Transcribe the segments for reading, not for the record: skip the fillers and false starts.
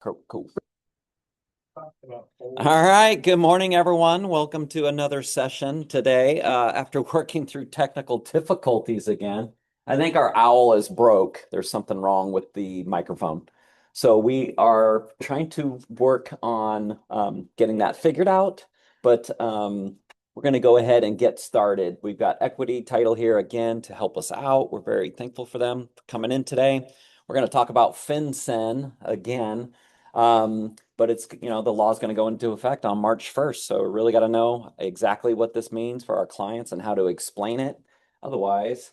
Cool. All right. Good morning, everyone. Welcome to another session today. After working through technical difficulties again, I think our owl is broke. There's something wrong with the microphone. So we are trying to work on getting that figured out, but we're going to go ahead and get started. We've got Equity Title here again to help us out. We're very thankful for them coming in today. We're going to talk about FinCEN again. But it's, the law is going to go into effect on March 1st. So we really got to know exactly what this means for our clients and how to explain it. Otherwise,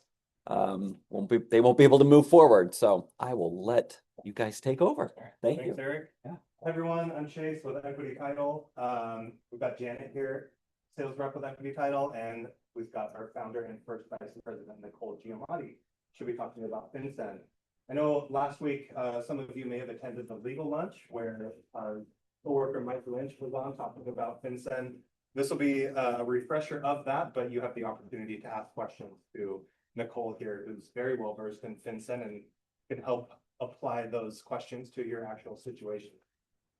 they won't be able to move forward. So I will let you guys take over. Thanks, you. Eric. Yeah. Hi, everyone. I'm Chase with Equity Title. We've got Janet here, sales rep with Equity Title, and we've got our founder and first vice president, Nicole Giamatti. She'll be talking about FinCEN. I know last week, some of you may have attended the legal lunch where our coworker Mike Lynch was on talking about FinCEN. This will be a refresher of that, but you have the opportunity to ask questions to Nicole here, who's very well versed in FinCEN and can help apply those questions to your actual situation.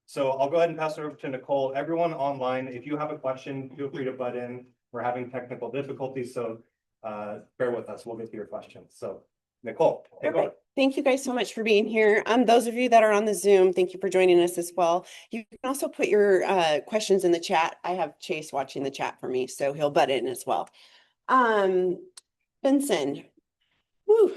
So I'll go ahead and pass it over to Nicole. Everyone online, if you have a question, feel free to butt in. We're having technical difficulties, so bear with us. We'll get to your questions. So Nicole, take over. Thank you guys so much for being here. Those of you that are on the Zoom, thank you for joining us as well. You can also put your questions in the chat. I have Chase watching the chat for me, so he'll butt in as well. FinCEN. Whew.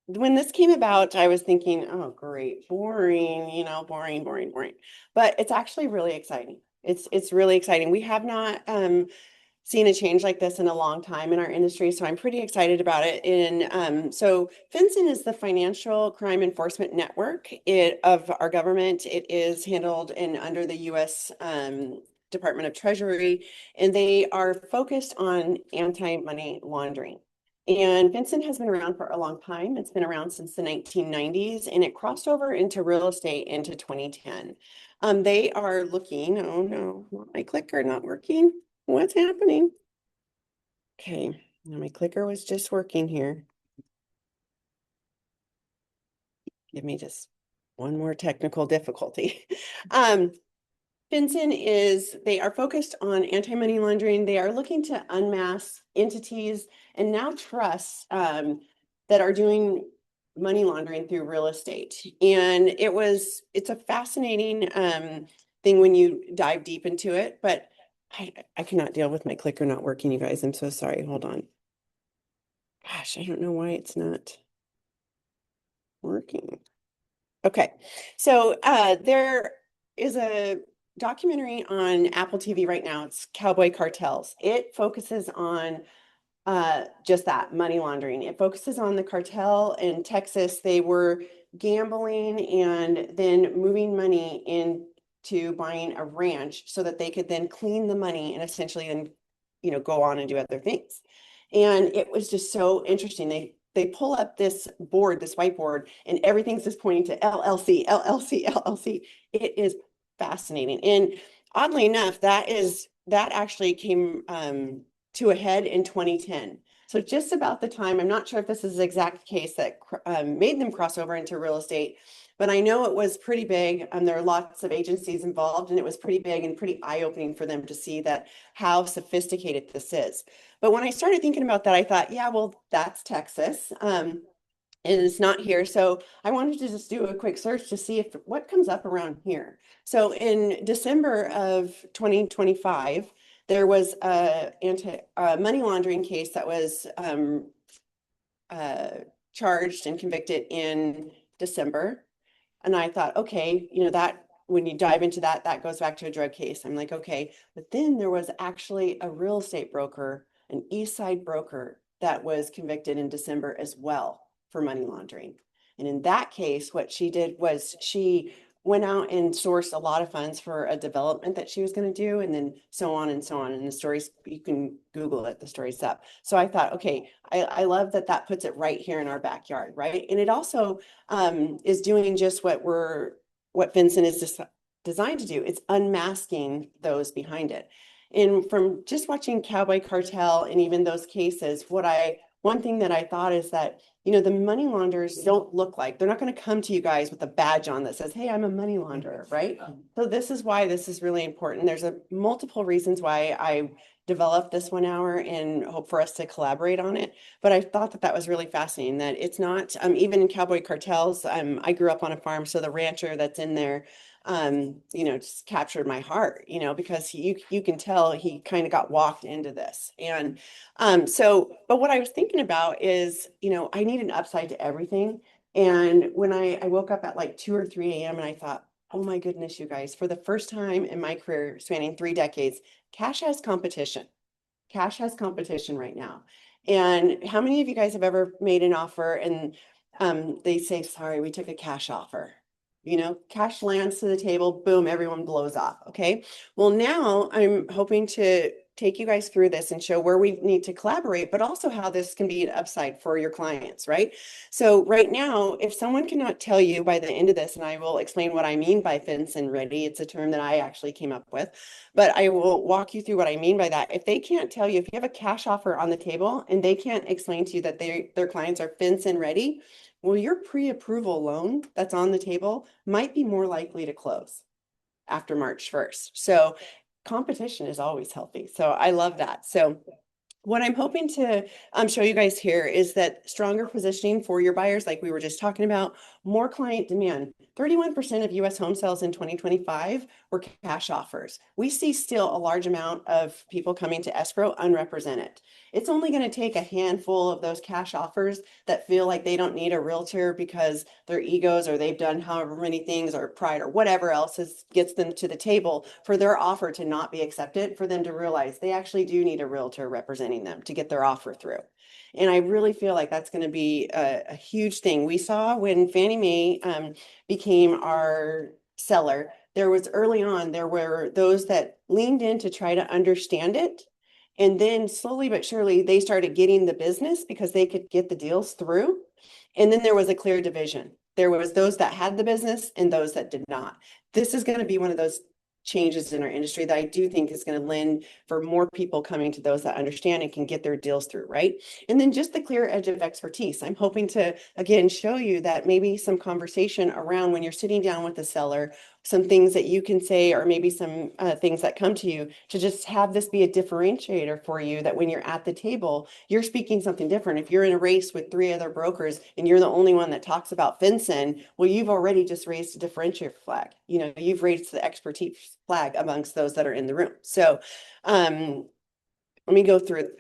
When this came about, I was thinking, oh, great, boring, boring. But it's actually really exciting. It's really exciting. We have not seen a change like this in a long time in our industry, so I'm pretty excited about it. So FinCEN is the Financial Crime Enforcement Network of our government. It is handled under the U.S. Department of Treasury, and they are focused on anti-money laundering. And FinCEN has been around for a long time. It's been around since the 1990s, and it crossed over into real estate into 2010. They are looking, oh no, my clicker not working. What's happening? Okay, now my clicker was just working here. Give me just one more technical difficulty. FinCEN they are focused on anti-money laundering. They are looking to unmask entities and now trusts that are doing money laundering through real estate. And it's a fascinating thing when you dive deep into it, but I cannot deal with my clicker not working, you guys. I'm so sorry. Hold on. Gosh, I don't know why it's not working. Okay, so there is a documentary on Apple TV right now. It's Cowboy Cartels. It focuses on just that, money laundering. It focuses on the cartel in Texas. They were gambling and then moving money into buying a ranch so that they could then clean the money and essentially then, go on and do other things. And it was just so interesting. They pull up this board, this whiteboard, and everything's just pointing to LLC, LLC, LLC. It is fascinating. And oddly enough, that actually came to a head in 2010. So just about the time, I'm not sure if this is the exact case that made them cross over into real estate, but I know it was pretty big. There are lots of agencies involved, and it was pretty big and pretty eye-opening for them to see that how sophisticated this is. But when I started thinking about that, I thought, yeah, well, that's Texas. And it's not here. So I wanted to just do a quick search to see what comes up around here. So in December of 2025, there was a money laundering case that was charged and convicted in December. And I thought, okay, that when you dive into that goes back to a drug case. I'm like, okay. But then there was actually a real estate broker, an East Side broker, that was convicted in December as well for money laundering. And in that case, what she did was she went out and sourced a lot of funds for a development that she was going to do, and then so on and so on. And the stories, you can Google it, the story's up. So I thought, okay, I love that puts it right here in our backyard, right? And it also is doing just what FinCEN is designed to do. It's unmasking those behind it. And from just watching Cowboy Cartel and even those cases, what I one thing that I thought is that, you know, the money launderers don't look like, they're not going to come to you guys with a badge on that says, hey, I'm a money launderer, right? So this is why this is really important. There's multiple reasons why I developed this 1 hour and hope for us to collaborate on it. But I thought that that was really fascinating, that it's not, even in cowboy cartels, I grew up on a farm, so the rancher that's in there, you know, just captured my heart, you know, because you can tell he kind of got walked into this. And but what I was thinking about is, you know, I need an upside to everything. And when I woke up at like 2 or 3 a.m. and I thought, oh my goodness, you guys, for the first time in my career spanning 3 decades, cash has competition. Cash has competition right now. And how many of you guys have ever made an offer and they say, sorry, we took a cash offer? You know, cash lands to the table, boom, everyone blows off. Okay. Well, now I'm hoping to take you guys through this and show where we need to collaborate, but also how this can be an upside for your clients, right? So right now, if someone cannot tell you by the end of this, and I will explain what I mean by FinCEN ready, it's a term that I actually came up with, but I will walk you through what I mean by that. If they can't tell you, if you have a cash offer on the table and they can't explain to you that their clients are FinCEN ready, well, your pre-approval loan that's on the table might be more likely to close after March 1st. So competition is always healthy. So I love that. So what I'm hoping to show you guys here is that stronger positioning for your buyers, like we were just talking about, more client demand. 31% of US home sales in 2025 were cash offers. We see still a large amount of people coming to escrow unrepresented. It's only going to take a handful of those cash offers that feel like they don't need a realtor because their egos or they've done however many things or pride or whatever else gets them to the table for their offer to not be accepted, for them to realize they actually do need a realtor representing them to get their offer through. And I really feel like that's going to be a huge thing. We saw when Fannie Mae became our seller, there was early on, there were those that leaned in to try to understand it. And then slowly but surely, they started getting the business because they could get the deals through. And then there was a clear division. There was those that had the business and those that did not. This is going to be one of those changes in our industry that I do think is going to lend for more people coming to those that understand and can get their deals through, right? And then just the clear edge of expertise. I'm hoping to, again, show you that maybe some conversation around when you're sitting down with the seller, some things that you can say, or maybe some things that come to you, to just have this be a differentiator for you, that when you're at the table, you're speaking something different. If you're in a race with 3 other brokers and you're the only one that talks about FinCEN, well, you've already just raised a differentiator flag. You know, you've raised the expertise flag amongst those that are in the room. So let me go through,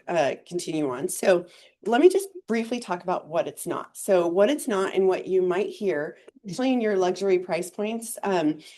continue on. So let me just briefly talk about what it's not. So what it's not and what you might hear, especially in your luxury price points,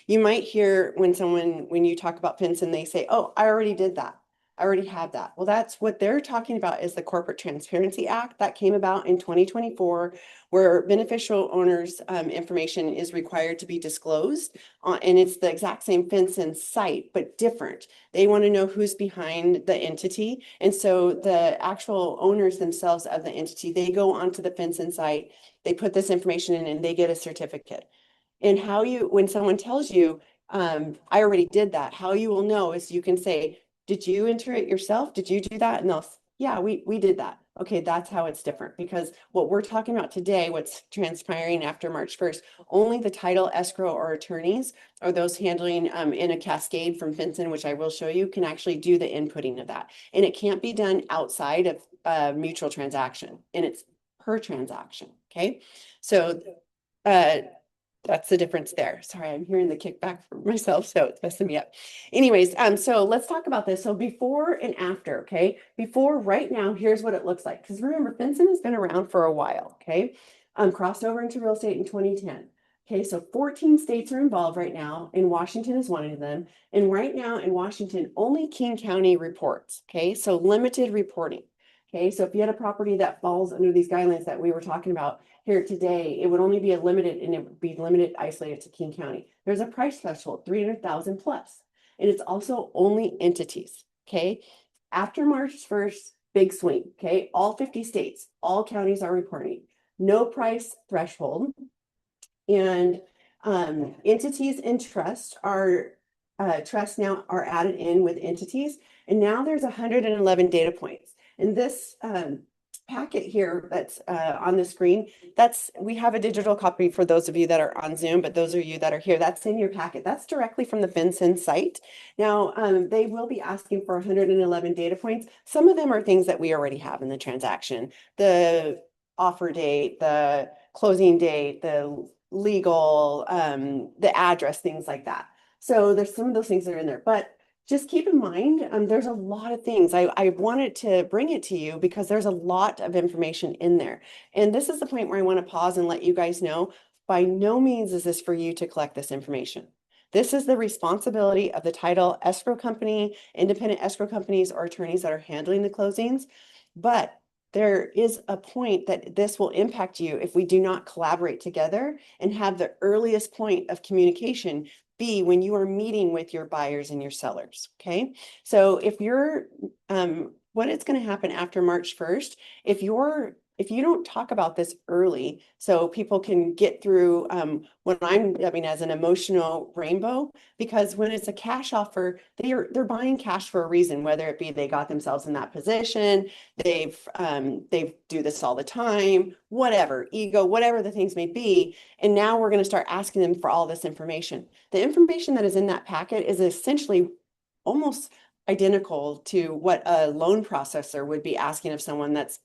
you might hear when you talk about FinCEN, they say, oh, I already did that. I already have that. Well, that's what they're talking about, is the Corporate Transparency Act that came about in 2024, where beneficial owners' information is required to be disclosed. And it's the exact same FinCEN site, but different. They want to know who's behind the entity. And so the actual owners themselves of the entity, they go onto the FinCEN site, they put this information in, and they get a certificate. And when someone tells you, I already did that, how you will know is you can say, did you enter it yourself? Did you do that? And they'll, yeah, we did that. Okay, that's how it's different, because what we're talking about today, what's transpiring after March 1st, only the title, escrow, or attorneys, or those handling in a cascade from FinCEN, which I will show you, can actually do the inputting of that. And it can't be done outside of mutual transaction, and it's per transaction. Okay, so that's the difference there. Sorry, I'm hearing the kickback from myself, so it's messing me up. Anyways, so let's talk about this. So before and after, okay? Before, right now, here's what it looks like. Because remember, FinCEN has been around for a while, okay? Crossed over into real estate in 2010. Okay, so 14 states are involved right now, and Washington is one of them. And right now in Washington, only King County reports, okay? So limited reporting. Okay, so if you had a property that falls under these guidelines that we were talking about here today, it would only be isolated to King County. There's a price threshold, 300,000 plus, and it's also only entities. Okay, after March 1st, big swing. Okay, all 50 states, all counties are reporting. No price threshold, and entities in trust trusts now are added in with entities, and now there's 111 data points. And this packet here that's on the screen, we have a digital copy for those of you that are on Zoom, but those of you that are here, that's in your packet. That's directly from the FinCEN site. Now, they will be asking for 111 data points. Some of them are things that we already have in the transaction. The offer date, the closing date, the legal, the address, things like that. So there's some of those things that are in there, but just keep in mind, there's a lot of things. I wanted to bring it to you because there's a lot of information in there. And this is the point where I want to pause and let you guys know, by no means is this for you to collect this information. This is the responsibility of the title escrow company, independent escrow companies, or attorneys that are handling the closings. But there is a point that this will impact you if we do not collaborate together and have the earliest point of communication be when you are meeting with your buyers and your sellers. Okay. So if you're, what is going to happen after March 1st, if you don't talk about this early, so people can get through what I'm dubbing as an emotional rainbow, because when it's a cash offer, they're buying cash for a reason, whether it be they got themselves in that position, they do this all the time, whatever, ego, whatever the things may be. And now we're going to start asking them for all this information. The information that is in that packet is essentially almost identical to what a loan processor would be asking of someone that's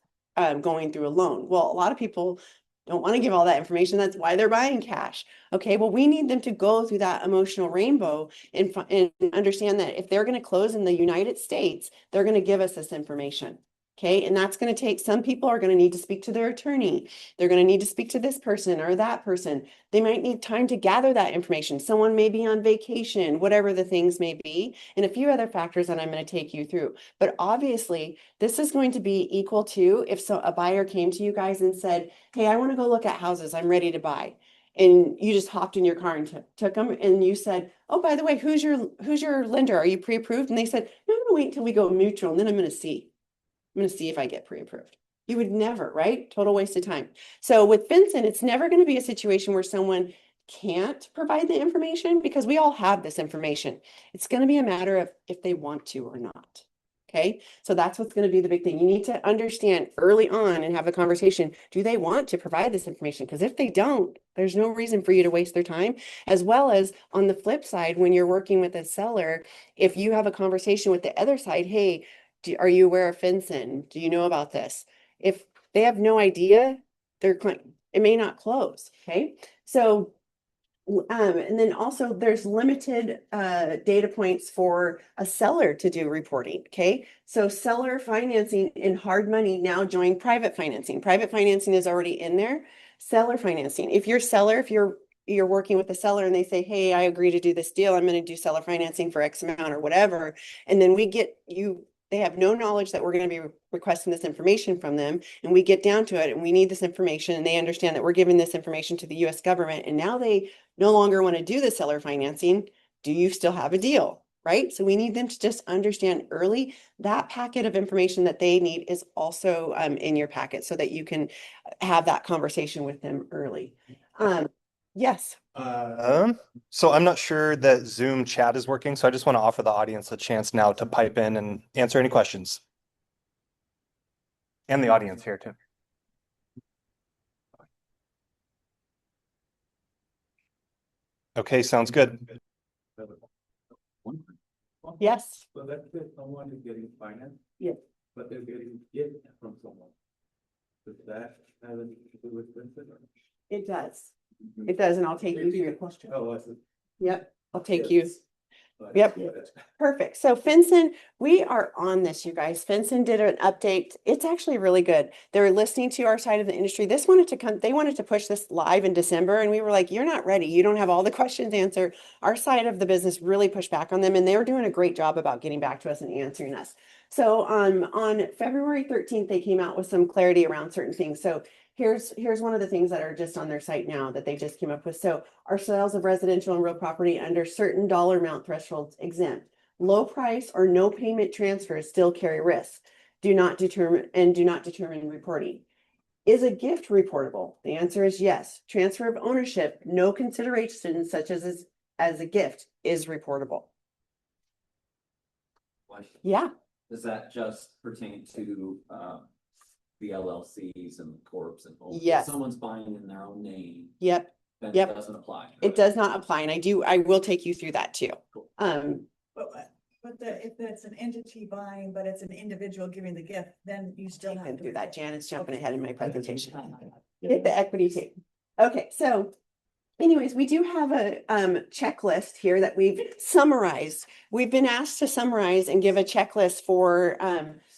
going through a loan. Well, a lot of people don't want to give all that information. That's why they're buying cash. Okay, well, we need them to go through that emotional rainbow and understand that if they're going to close in the United States, they're going to give us this information. Okay, and that's going to take, some people are going to need to speak to their attorney. They're going to need to speak to this person or that person. They might need time to gather that information. Someone may be on vacation, whatever the things may be, and a few other factors that I'm going to take you through. But obviously, this is going to be equal to if a buyer came to you guys and said, hey, I want to go look at houses. I'm ready to buy. And you just hopped in your car and took them, and you said, oh, by the way, who's your lender? Are you pre-approved? And they said, no, I'm going to wait until we go mutual, and then I'm going to see if I get pre-approved. You would never, right? Total waste of time. So with FinCEN, it's never going to be a situation where someone can't provide the information, because we all have this information. It's going to be a matter of if they want to or not. Okay, so that's what's going to be the big thing. You need to understand early on and have a conversation. Do they want to provide this information? Because if they don't, there's no reason for you to waste their time. As well as on the flip side, when you're working with a seller, if you have a conversation with the other side, hey, are you aware of FinCEN? Do you know about this? If they have no idea, it may not close. Okay, so and then also there's limited data points for a seller to do reporting. Okay, so seller financing in hard money now join private financing. Private financing is already in there. Seller financing. If you're working with a seller and they say, hey, I agree to do this deal, I'm going to do seller financing for X amount or whatever, and then they have no knowledge that we're going to be requesting this information from them, and we get down to it and we need this information, and they understand that we're giving this information to the US government, and now they no longer want to do the seller financing. Do you still have a deal? Right? So we need them to just understand early that packet of information that they need is also in your packet, so that you can have that conversation with them early. Yes. So I'm not sure that Zoom chat is working, so I just want to offer the audience a chance now to pipe in and answer any questions. And the audience here too. Okay, sounds good. Yes. So let's say someone is getting finance. Yes. But they're getting gift from someone. Does that have anything to do with FinCEN? It does. It does, and I'll take you through your question. Oh, I see. Yep, I'll take you. But- Yep. Yeah. Perfect. So FinCEN, we are on this, you guys. FinCEN did an update. It's actually really good. They're listening to our side of the industry. They wanted to push this live in December, and we were like, you're not ready. You don't have all the questions answered. Our side of the business really pushed back on them, and they were doing a great job about getting back to us and answering us. So on February 13th, they came out with some clarity around certain things. So here's one of the things that are just on their site now that they just came up with. So our sales of residential and real property under certain dollar amount thresholds exempt. Low price or no payment transfers still carry risks. Do not determine reporting. Is a gift reportable? The answer is yes. Transfer of ownership, no consideration such as a gift, is reportable. Question. Yeah. Does that just pertain to the LLCs and the corps and all. If Yes. someone's buying in their own name, Yep, then Yep. it doesn't apply. it does not apply. And I will take you through that too. Cool. If it's an entity buying, but it's an individual giving the gift, then you still have Been to through that. report. Janet's jumping Okay. ahead in my presentation. Hit the equity tape. Okay, so anyways, we do have a checklist here that we've summarized. We've been asked to summarize and give a checklist for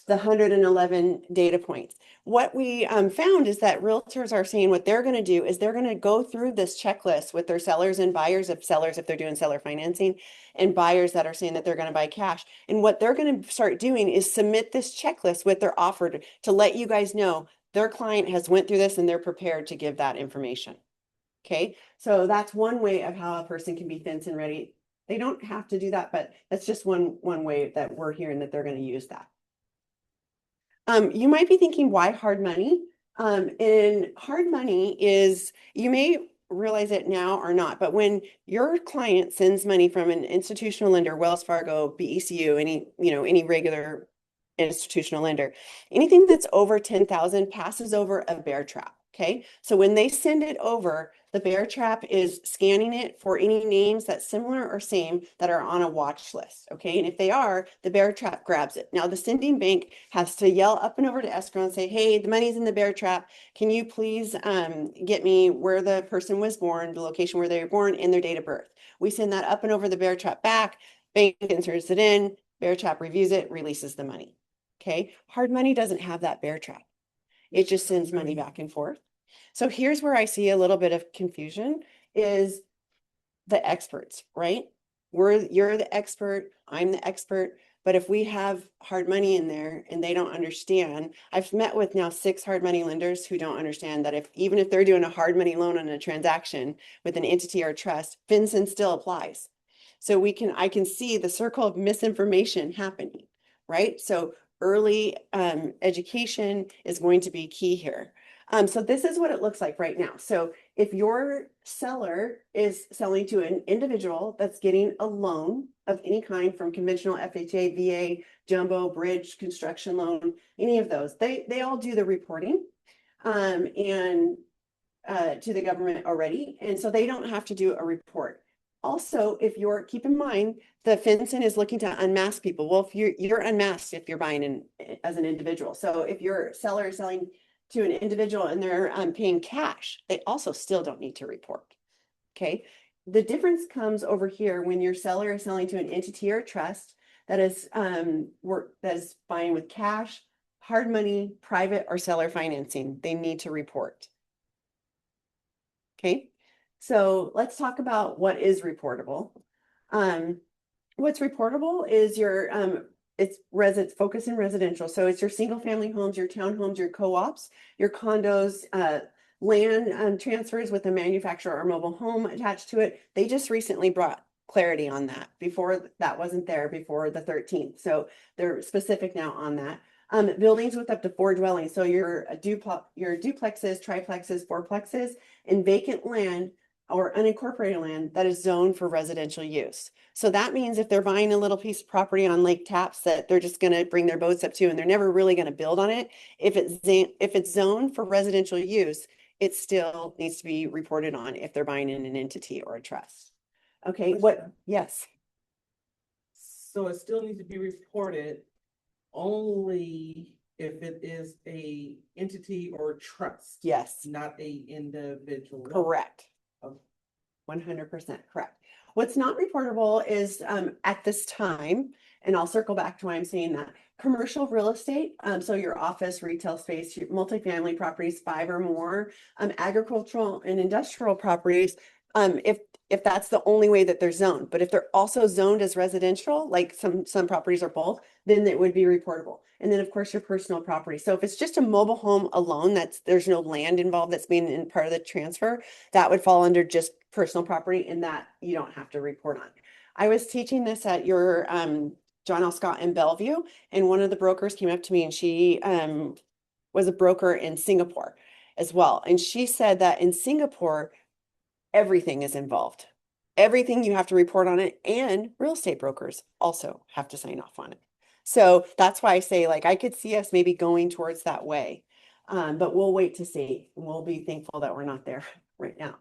the 111 data points. What we found is that realtors are saying what they're going to do is they're going to go through this checklist with their sellers and buyers, if they're doing seller financing, and buyers that are saying that they're going to buy cash. And what they're going to start doing is submit this checklist with their offer to let you guys know their client has went through this and they're prepared to give that information. Okay, so that's one way of how a person can be FinCEN ready. They don't have to do that, but that's just one way that we're hearing that they're going to use that. You might be thinking, why hard money? And hard money is, you may realize it now or not, but when your client sends money from an institutional lender, Wells Fargo, BECU, any regular institutional lender, anything that's over 10,000 passes over a bear trap. Okay, so when they send it over, the bear trap is scanning it for any names that's similar or same that are on a watch list. Okay, and if they are, the bear trap grabs it. Now the sending bank has to yell up and over to escrow and say, hey, the money's in the bear trap. Can you please get me where the person was born, the location where they were born, and their date of birth? We send that up and over the bear trap back, bank inserts it in, bear trap reviews it, releases the money. Okay, hard money doesn't have that bear trap. It just sends money back and forth. So here's where I see a little bit of confusion is the experts, right? You're the expert, I'm the expert, but if we have hard money in there and they don't understand, I've met with now 6 hard money lenders who don't understand that even if they're doing a hard money loan on a transaction with an entity or trust, FinCEN still applies. So I can see the circle of misinformation happening, right? So early education is going to be key here. So this is what it looks like right now. So if your seller is selling to an individual that's getting a loan of any kind from conventional FHA, VA, jumbo, bridge, construction loan, any of those, they all do the reporting and to the government already. And so they don't have to do a report. Also, keep in mind, the FinCEN is looking to unmask people. Well, if you're unmasked if you're buying as an individual. So if your seller is selling to an individual and they're paying cash, they also still don't need to report. Okay. The difference comes over here when your seller is selling to an entity or trust that is buying with cash, hard money, private or seller financing. They need to report. Okay. So let's talk about what is reportable. What's reportable is it's focus in residential. So it's your single family homes, your townhomes, your co-ops, your condos, land transfers with a manufacturer or mobile home attached to it. They just recently brought clarity on that. Before that wasn't there before the 13th. So they're specific now on that. Buildings with up to 4 dwellings. So your duplexes, triplexes, fourplexes, and vacant land or unincorporated land that is zoned for residential use. So that means if they're buying a little piece of property on Lake Tapps that they're just going to bring their boats up to and they're never really going to build on it, if it's zoned for residential use, it still needs to be reported on if they're buying in an entity or a trust. Okay, yes. So it still needs to be reported only if it is a entity or trust. Yes. Not a individual. Correct. Okay. 100% correct. What's not reportable is at this time, and I'll circle back to why I'm saying that, commercial real estate, so your office, retail space, your multifamily properties, 5 or more, agricultural and industrial properties, if that's the only way that they're zoned. But if they're also zoned as residential, like some properties are both, then it would be reportable. And then of course your personal property. So if it's just a mobile home alone, there's no land involved that's being in part of the transfer, that would fall under just personal property and that you don't have to report on. I was teaching this at your John L. Scott in Bellevue, and one of the brokers came up to me and she was a broker in Singapore as well. And she said that in Singapore, everything is involved. Everything you have to report on it, and real estate brokers also have to sign off on it. So that's why I say, like, I could see us maybe going towards that way. But we'll wait to see. We'll be thankful that we're not there right now.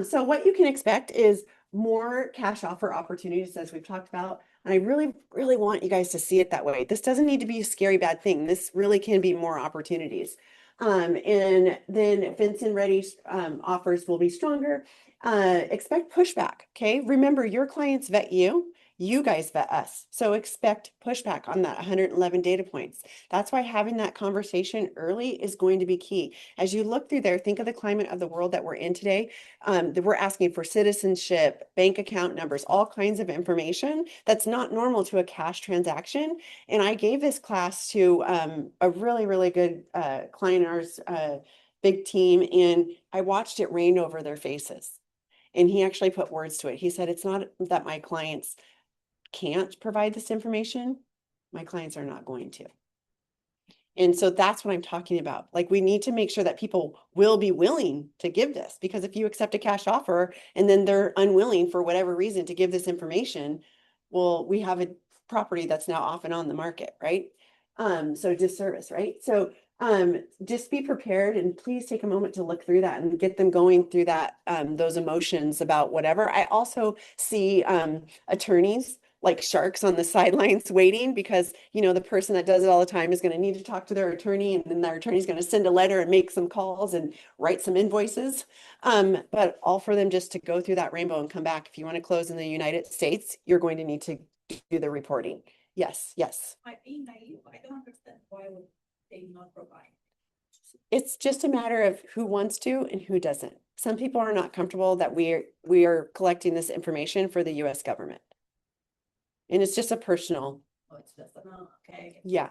So what you can expect is more cash offer opportunities, as we've talked about. And I really, really want you guys to see it that way. This doesn't need to be a scary bad thing. This really can be more opportunities. And then FinCEN ready offers will be stronger. Expect pushback. Okay. Remember, your clients vet you. You guys vet us. So expect pushback on that 111 data points. That's why having that conversation early is going to be key. As you look through there, think of the climate of the world that we're in today. That we're asking for citizenship, bank account numbers, all kinds of information that's not normal to a cash transaction. And I gave this class to a really, really good client of ours, big team, and I watched it rain over their faces. And he actually put words to it. He said, it's not that my clients can't provide this information, my clients are not going to. And so that's what I'm talking about. Like, we need to make sure that people will be willing to give this, because if you accept a cash offer and then they're unwilling for whatever reason to give this information, well, we have a property that's now off and on the market, right? So disservice, right? So just be prepared, and please take a moment to look through that and get them going through that, those emotions about whatever. I also see attorneys like sharks on the sidelines waiting, because, you know, the person that does it all the time is going to need to talk to their attorney, and then their attorney is going to send a letter and make some calls and write some invoices. But all for them just to go through that rainbow and come back. If you want to close in the United States, you're going to need to do the reporting. Yes, yes. Might be naive. I don't understand why would they not provide. It's just a matter of who wants to and who doesn't. Some people are not comfortable that we are collecting this information for the US government. And it's just a personal, Oh, it's just, oh, okay. yeah.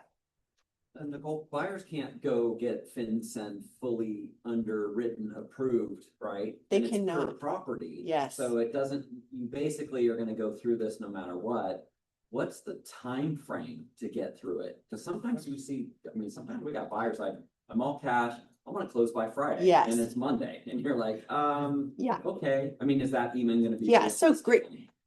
And Nicole, buyers can't go get FinCEN fully underwritten, approved, right? They And it's per cannot. property. Yes. So it doesn't, you basically are gonna go through this no matter what. What's the time frame to get through it? Because sometimes we see, I mean, sometimes we got buyers like, I'm all cash, I want to close by Friday. Yes. And it's Monday, and you're like, Yeah. okay. I mean, is that even gonna be? Yeah, so great.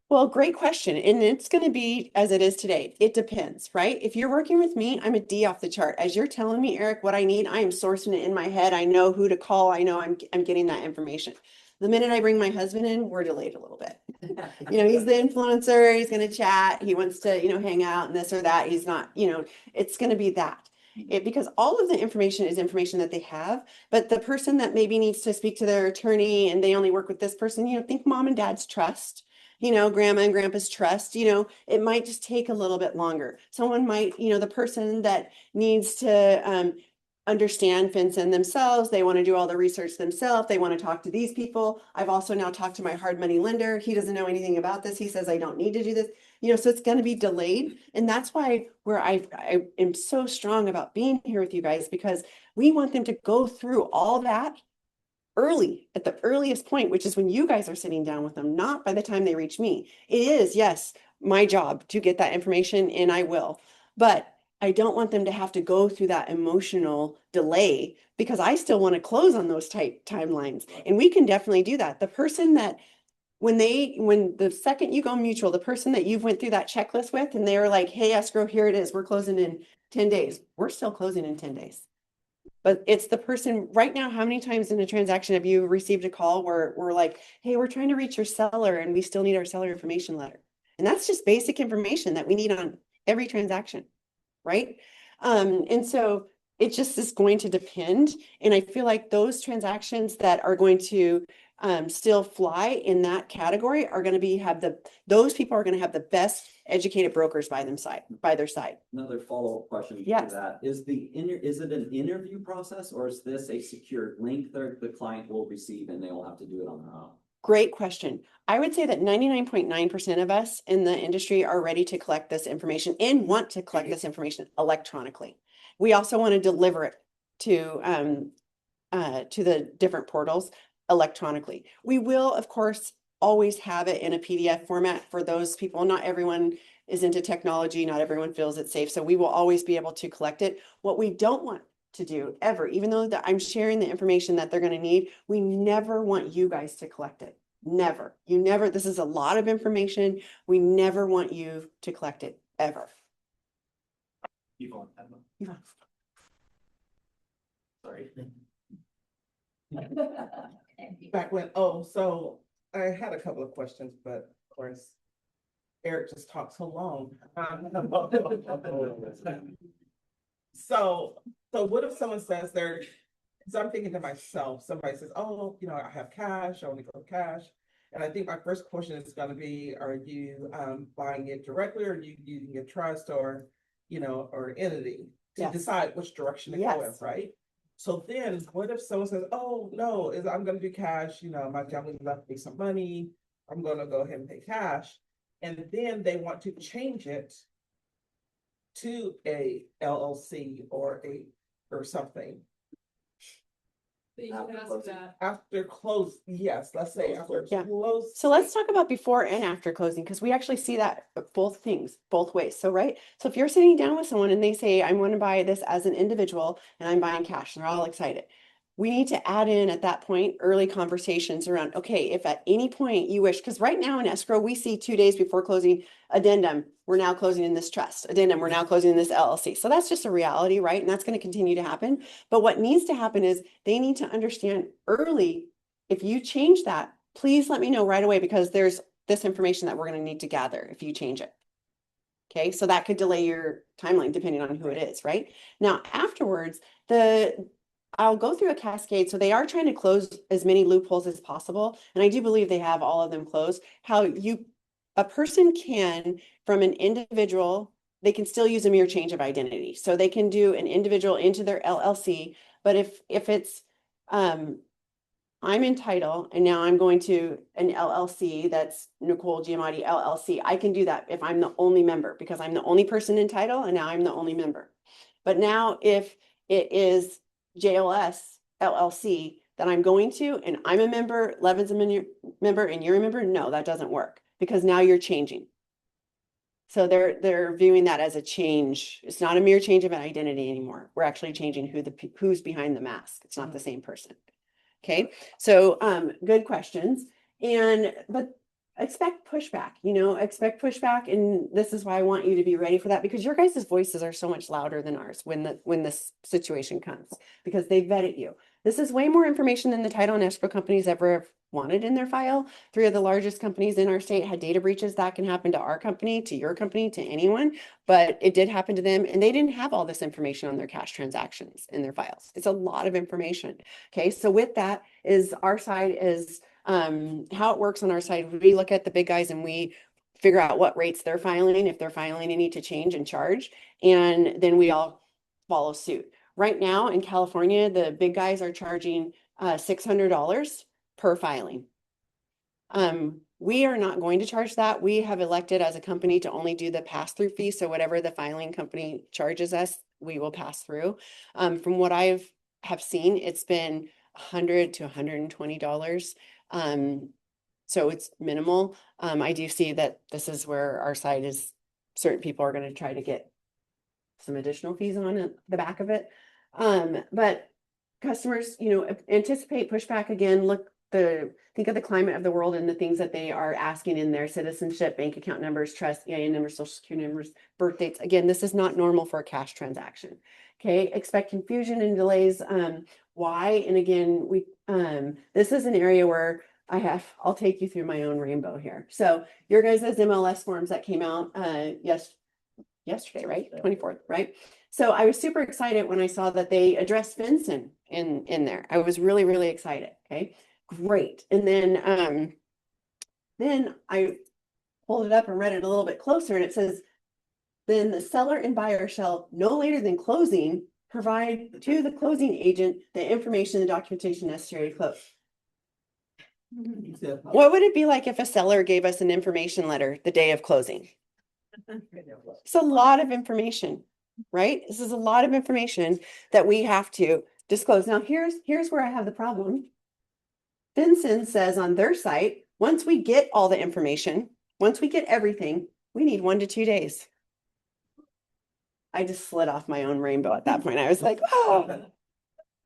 Well, great question. And it's going to be as it is today. It depends, right? If you're working with me, I'm a D off the chart. As you're telling me, Eric, what I need, I am sourcing it in my head. I know who to call. I know I'm getting that information. The minute I bring my husband in, we're delayed a little bit. You know, he's the influencer. He's going to chat. He wants to, you know, hang out and this or that. He's not, you know, it's going to be that. Because all of the information is information that they have, but the person that maybe needs to speak to their attorney and they only work with this person, you know, think mom and dad's trust, you know, grandma and grandpa's trust, you know, it might just take a little bit longer. Someone might, you know, the person that needs to understand FinCEN themselves, they want to do all the research themselves, they want to talk to these people. I've also now talked to my hard money lender. He doesn't know anything about this. He says, I don't need to do this. You know, so it's going to be delayed. And that's why I am so strong about being here with you guys, because we want them to go through all that early, at the earliest point, which is when you guys are sitting down with them, not by the time they reach me. It is, yes, my job to get that information, and I will. But I don't want them to have to go through that emotional delay, because I still want to close on those tight timelines. And we can definitely do that. The person that when the second you go mutual, the person that you've went through that checklist with, and they were like, hey, escrow, here it is, we're closing in 10 days. We're still closing in 10 days. But it's the person right now. How many times in a transaction have you received a call where we're like, hey, we're trying to reach your seller and we still need our seller information letter? And that's just basic information that we need on every transaction, right? And so it just is going to depend. And I feel like those transactions that are going to still fly in that category are going to those people are going to have the best educated brokers by their side. Another follow-up question to Yes. that. Is it an interview process, or is this a secured link that the client will receive and they will have to do it on their own? Great question. I would say that 99.9% of us in the industry are ready to collect this information and want to collect this information electronically. We also want to deliver it to the different portals electronically. We will, of course, always have it in a PDF format for those people. Not everyone is into technology. Not everyone feels it's safe. So we will always be able to collect it. What we don't want to do ever, even though I'm sharing the information that they're going to need, we never want you guys to collect it. Never. This is a lot of information. We never want you to collect it ever. Yvonne, Yvonne. sorry. Back when, so I had a couple of questions, but of course, Eric just talked so long. So what if someone says so I'm thinking to myself, somebody says, oh, I have cash, I only go cash. And I think my first question is gonna be, are you buying it directly, or are you using a trust or, or entity to Yes. decide which direction to go in, Yes. right? So then what if someone says, oh, no, I'm gonna do cash, my family left me some money, I'm gonna go ahead and pay cash. And then they want to change it to a LLC or something. After close, yes, let's say after Yeah. close. So let's talk about before and after closing, because we actually see that both things, both ways. So, right. So if you're sitting down with someone and they say, I'm going to buy this as an individual and I'm buying cash, and they're all excited. We need to add in at that point early conversations around, okay, if at any point you wish, because right now in escrow, we see 2 days before closing, addendum, we're now closing in this trust, addendum, we're now closing in this LLC. So that's just a reality, right? And that's going to continue to happen. But what needs to happen is they need to understand early, if you change that, please let me know right away, because there's this information that we're going to need to gather if you change it. Okay, so that could delay your timeline depending on who it is, right? Now, afterwards, I'll go through a cascade. So they are trying to close as many loopholes as possible. And I do believe they have all of them closed. A person can, from an individual, they can still use a mere change of identity. So they can do an individual into their LLC, but if it's, I'm in title and now I'm going to an LLC that's Nicole Giamatti LLC. I can do that if I'm the only member, because I'm the only person in title and now I'm the only member. But now if it is JLS LLC that I'm going to, and I'm a member, Levin's a member, and you're a member, no, that doesn't work, because now you're changing. So they're viewing that as a change. It's not a mere change of an identity anymore. We're actually changing who's behind the mask. It's not the same person. Okay, so good questions. But expect pushback, expect pushback. And this is why I want you to be ready for that, because your guys' voices are so much louder than ours when this situation comes, because they vetted you. This is way more information than the title and escrow companies ever wanted in their file. 3 of the largest companies in our state had data breaches. That can happen to our company, to your company, to anyone, but it did happen to them, and they didn't have all this information on their cash transactions in their files. It's a lot of information. Okay, so with that is our side is how it works on our side. We look at the big guys and we figure out what rates they're filing, if they're filing any to change and charge, and then we all follow suit. Right now in California, the big guys are charging $600 per filing. We are not going to charge that. We have elected as a company to only do the pass-through fee. So whatever the filing company charges us, we will pass through. From what have seen, it's been $100 to $120. So it's minimal. I do see that this is where our side is, certain people are going to try to get some additional fees on the back of it. But customers, anticipate pushback again. Think of the climate of the world and the things that they are asking in their citizenship, bank account numbers, trust, EIN numbers, social security numbers, birth dates. Again, this is not normal for a cash transaction. Okay, expect confusion and delays. Why? And again, this is an area where I'll take you through my own rainbow here. So your guys' MLS forms that came out yesterday, right? 24th, right? So I was super excited when I saw that they addressed FinCEN in there. I was really, really excited. Okay, great. And then I pulled it up and read it a little bit closer, and it says, then the seller and buyer shall no later than closing provide to the closing agent the information and documentation necessary to close. What would it be like if a seller gave us an information letter the day of closing? It's a lot of information, right? This is a lot of information that we have to disclose. Now, here's where I have the problem. FinCEN says on their site, once we get all the information, once we get everything, we need 1 to 2 days. I just slid off my own rainbow at that point. I was like, oh,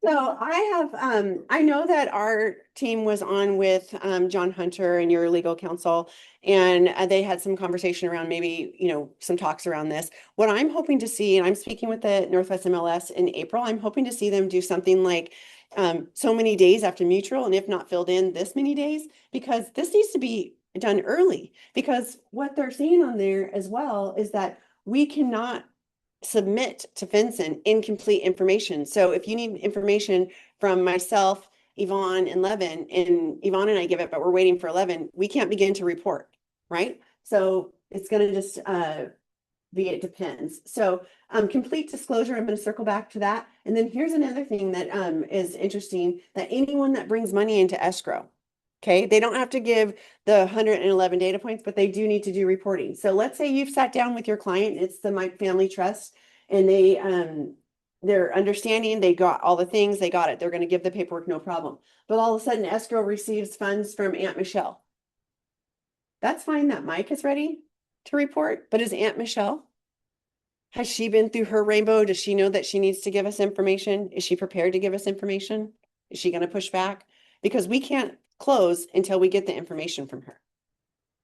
So I know that our team was on with, John Hunter and your legal counsel, and they had some conversation around maybe, some talks around this. What I'm hoping to see, and I'm speaking with the Northwest MLS in April, I'm hoping to see them do something like, so many days after mutual, and if not filled in this many days, because this needs to be done early. Because what they're saying on there as well is that we cannot submit to FinCEN incomplete information. So if you need information from myself, Yvonne, and Levin, and Yvonne and I give it, but we're waiting for 11, we can't begin to report, right? So it's going to just be, it depends. So complete disclosure, I'm going to circle back to that. And then here's another thing that is interesting, that anyone that brings money into escrow, okay, they don't have to give the 111 data points, but they do need to do reporting. So let's say you've sat down with your client, it's the Mike Family Trust, and they're understanding, they got all the things, they got it, they're going to give the paperwork, no problem. But all of a sudden escrow receives funds from Aunt Michelle. That's fine that Mike is ready to report, but is Aunt Michelle? Has she been through her rainbow? Does she know that she needs to give us information? Is she prepared to give us information? Is she going to push back? Because we can't close until we get the information from her.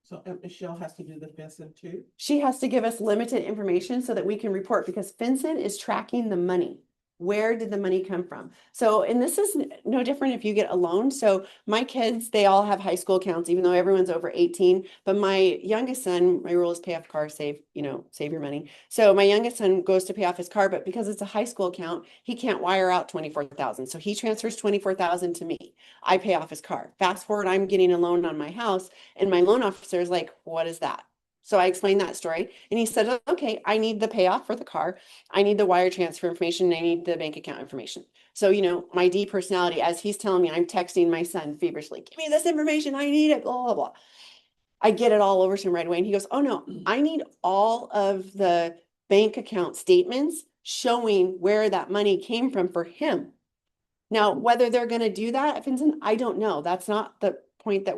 So Michelle has to do the FinCEN too? She has to give us limited information so that we can report, because FinCEN is tracking the money. Where did the money come from? So, and this is no different if you get a loan. So my kids, they all have high school accounts, even though everyone's over 18. But my youngest son, my rule is pay off car, save your money. So my youngest son goes to pay off his car, but because it's a high school account, he can't wire out 24,000. So he transfers 24,000 to me. I pay off his car. Fast forward, I'm getting a loan on my house, and my loan officer is like, "What is that?" So I explained that story, and he said, "Okay, I need the payoff for the car. I need the wire transfer information. And I need the bank account information." So, my D personality, as he's telling me, I'm texting my son feverishly, "Give me this information. I need it, blah, blah, blah." I get it all over to him right away. And he goes, "Oh no, I need all of the bank account statements showing where that money came from for him." Now, whether they're going to do that at FinCEN, I don't know. That's not the point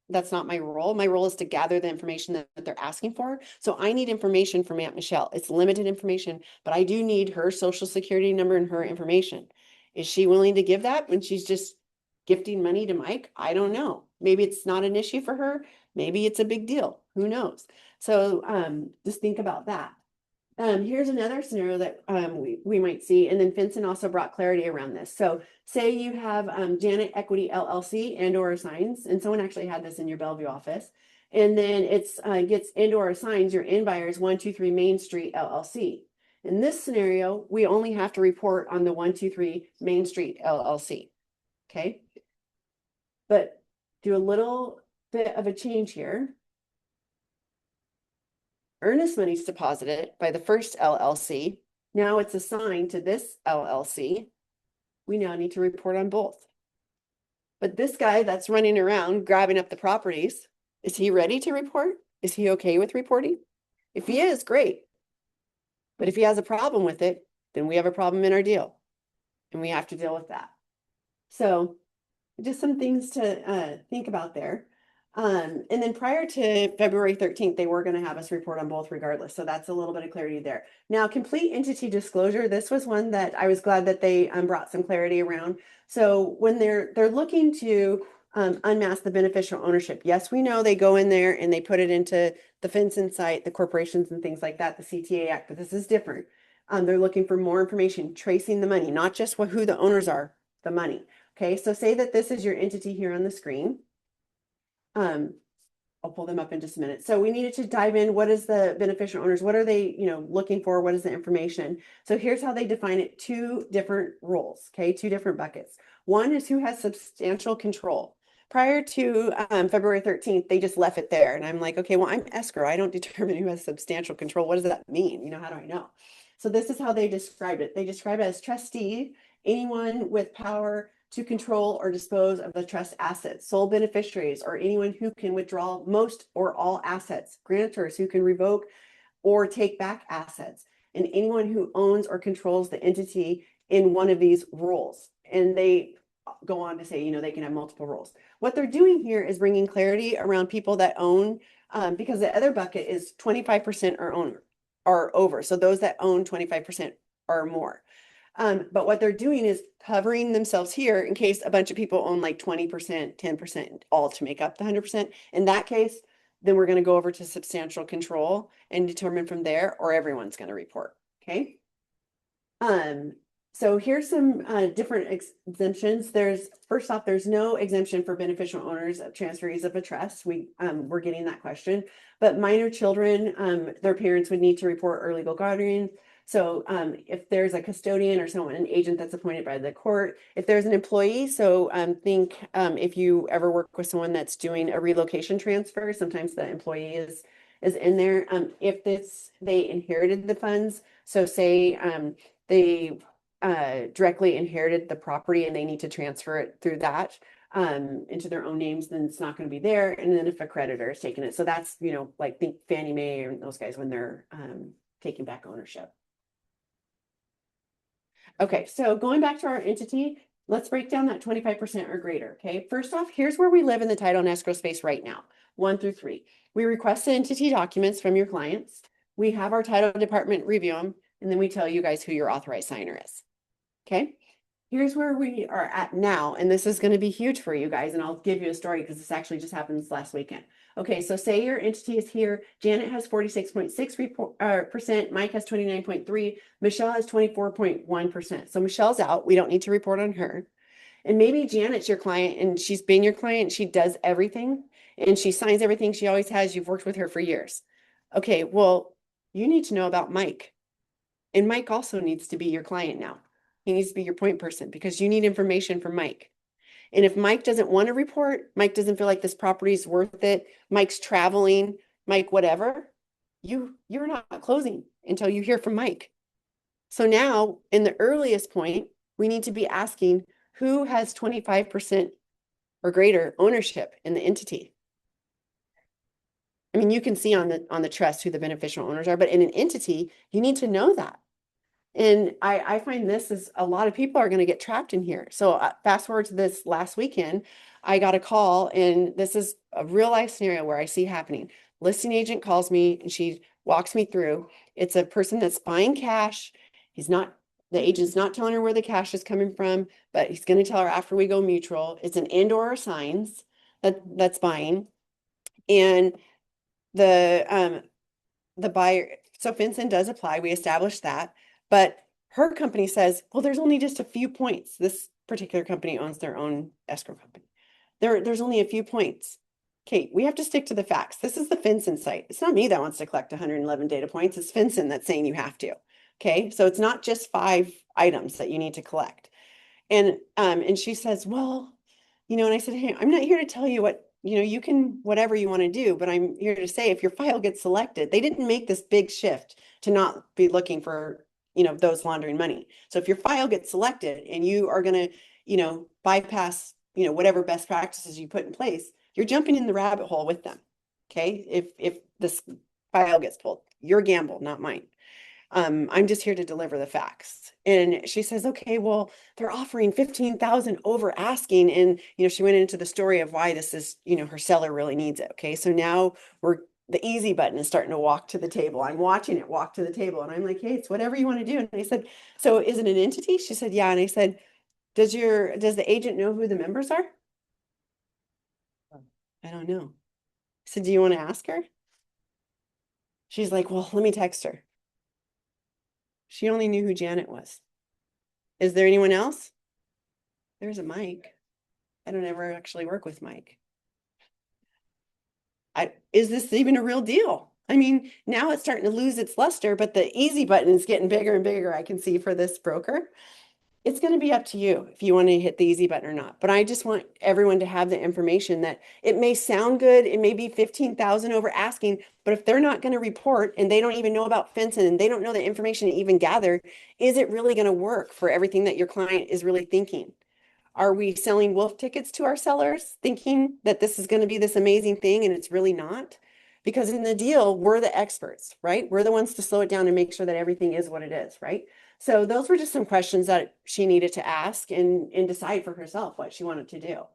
that's not my role. My role is to gather the information that they're asking for. So I need information from Aunt Michelle. It's limited information, but I do need her social security number and her information. Is she willing to give that when she's just gifting money to Mike? I don't know. Maybe it's not an issue for her. Maybe it's a big deal. Who knows? So just think about that. Here's another scenario that we might see, and then FinCEN also brought clarity around this. So say you have Janet Equity LLC and or assigns, and someone actually had this in your Bellevue office, and then it's gets and or assigns your end buyers 123 Main Street LLC. In this scenario, we only have to report on the 123 Main Street LLC. Okay, but do a little bit of a change here. Earnest money's deposited by the first LLC. Now it's assigned to this LLC. We now need to report on both. But this guy that's running around grabbing up the properties, is he ready to report? Is he okay with reporting? If he is, great. But if he has a problem with it, then we have a problem in our deal, and we have to deal with that. So just some things to think about there. And then prior to February 13th, they were going to have us report on both regardless. So that's a little bit of clarity there. Now, complete entity disclosure. This was one that I was glad that they brought some clarity around. So when they're looking to unmask the beneficial ownership, yes, we know they go in there and they put it into the FinCEN site, the corporations and things like that, the CTA Act, but this is different. They're looking for more information, tracing the money, not just who the owners are, the money. Okay, so say that this is your entity here on the screen. I'll pull them up in just a minute. So we needed to dive in. What is the beneficial owners? What are they, looking for? What is the information? So here's how they define it. Two different roles, okay? Two different buckets. One is who has substantial control. Prior to February 13th, they just left it there. And I'm like, okay, well, I'm escrow. I don't determine who has substantial control. What does that mean? How do I know? So this is how they described it. They describe it as trustee, anyone with power to control or dispose of the trust assets, sole beneficiaries, or anyone who can withdraw most or all assets, grantors who can revoke or take back assets, and anyone who owns or controls the entity in one of these roles. And they go on to say, they can have multiple roles. What they're doing here is bringing clarity around people that own, because the other bucket is 25% or over. So those that own 25% or more. But what they're doing is covering themselves here in case a bunch of people own like 20%, 10%, all to make up the 100%. In that case, then we're going to go over to substantial control and determine from there, or everyone's going to report. Okay. So here's some different exemptions. First off, there's no exemption for beneficial owners of transferees of a trust. We're getting that question, but minor children, their parents would need to report or legal guardian. So if there's a custodian or someone, an agent that's appointed by the court, if there's an employee, so think if you ever work with someone that's doing a relocation transfer, sometimes the employee is in there. If they inherited the funds, so say they directly inherited the property and they need to transfer it through that into their own names, then it's not going to be there. And then if a creditor is taking it, so that's, like think Fannie Mae and those guys when they're taking back ownership. Okay, so going back to our entity, let's break down that 25% or greater. Okay, first off, here's where we live in the title and escrow space right now, 1 through 3. We request the entity documents from your clients. We have our title department review them, and then we tell you guys who your authorized signer is. Okay, here's where we are at now, and this is going to be huge for you guys, and I'll give you a story because this actually just happened this last weekend. Okay, so say your entity is here. Janet has 46.6%, Mike has 29.3%, Michelle has 24.1%. So Michelle's out. We don't need to report on her. And maybe Janet's your client and she's been your client. She does everything and she signs everything she always has. You've worked with her for years. Okay, well, you need to know about Mike. And Mike also needs to be your client now. He needs to be your point person because you need information from Mike. And if Mike doesn't want to report, Mike doesn't feel like this property is worth it, Mike's traveling, Mike, whatever, you're not closing until you hear from Mike. So now in the earliest point, we need to be asking who has 25% or greater ownership in the entity. I mean, you can see on the trust who the beneficial owners are, but in an entity, you need to know that. And I find this is a lot of people are going to get trapped in here. So fast forward to this last weekend, I got a call and this is a real life scenario where I see happening. Listing agent calls me and she walks me through. It's a person that's buying cash. The agent's not telling her where the cash is coming from, but he's going to tell her after we go mutual. It's an and/or signs that's buying. And the buyer, so FinCEN does apply. We established that. But her company says, well, there's only just a few points. This particular company owns their own escrow company. There's only a few points. Okay, we have to stick to the facts. This is the FinCEN site. It's not me that wants to collect 111 data points. It's FinCEN that's saying you have to. Okay, so it's not just 5 items that you need to collect. And she says, well, and I said, hey, I'm not here to tell you what, you can, whatever you want to do, but I'm here to say if your file gets selected, they didn't make this big shift to not be looking for those laundering money. So if your file gets selected and you are going to, bypass, whatever best practices you put in place, you're jumping in the rabbit hole with them. Okay. If this file gets pulled, your gamble, not mine. I'm just here to deliver the facts. And she says, okay, well, they're offering 15,000 over asking. And, she went into the story of why this is, her seller really needs it. Okay. So now the easy button is starting to walk to the table. I'm watching it walk to the table and I'm like, hey, it's whatever you want to do. And I said, so is it an entity? She said, yeah. And I said, does the agent know who the members are? I don't know. I said, do you want to ask her? She's like, well, let me text her. She only knew who Janet was. Is there anyone else? There's a Mike. I don't ever actually work with Mike. Is this even a real deal? I mean, now it's starting to lose its luster, but the easy button is getting bigger and bigger, I can see, for this broker. It's going to be up to you if you want to hit the easy button or not. But I just want everyone to have the information that it may sound good. It may be 15,000 over asking, but if they're not going to report and they don't even know about FinCEN and they don't know the information to even gather, is it really going to work for everything that your client is really thinking? Are we selling wolf tickets to our sellers thinking that this is going to be this amazing thing and it's really not? Because in the deal, we're the experts, right? We're the ones to slow it down and make sure that everything is what it is, right? So those were just some questions that she needed to ask and decide for herself what she wanted to do.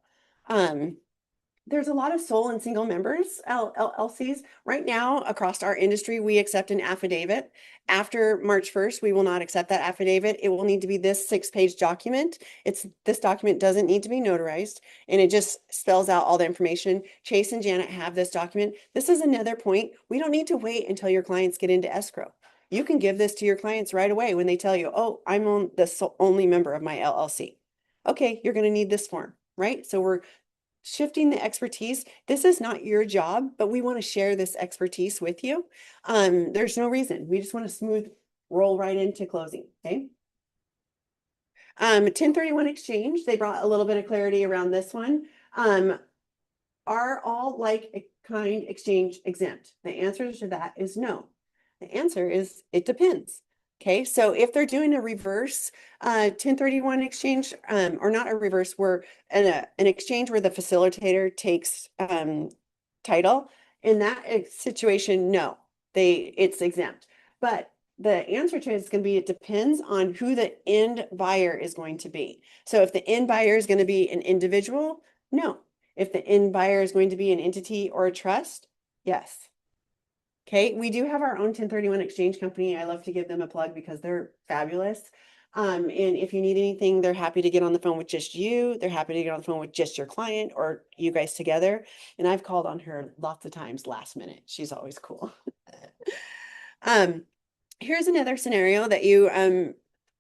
there's a lot of sole and single members, LLCs. Right now, across our industry, we accept an affidavit. After March 1st, we will not accept that affidavit. It will need to be this 6-page document. This document doesn't need to be notarized, and it just spells out all the information. Chase and Janet have this document. This is another point. We don't need to wait until your clients get into escrow. You can give this to your clients right away when they tell you, oh, I'm the only member of my LLC. Okay, you're going to need this form, right? So we're shifting the expertise. This is not your job, but we want to share this expertise with you. There's no reason. We just want to smooth roll right into closing. Okay. 1031 exchange, they brought a little bit of clarity around this one. Are all like kind exchange exempt? The answer to that is no. The answer is it depends. Okay, so if they're doing a reverse 1031 exchange, or not a reverse, where an exchange where the facilitator takes title, in that situation, no, it's exempt. But the answer to it is going to be, it depends on who the end buyer is going to be. So if the end buyer is going to be an individual, no. If the end buyer is going to be an entity or a trust, yes. Okay, we do have our own 1031 exchange company. I love to give them a plug because they're fabulous. And if you need anything, they're happy to get on the phone with just you. They're happy to get on the phone with just your client or you guys together. And I've called on her lots of times last minute. She's always cool. Here's another scenario that you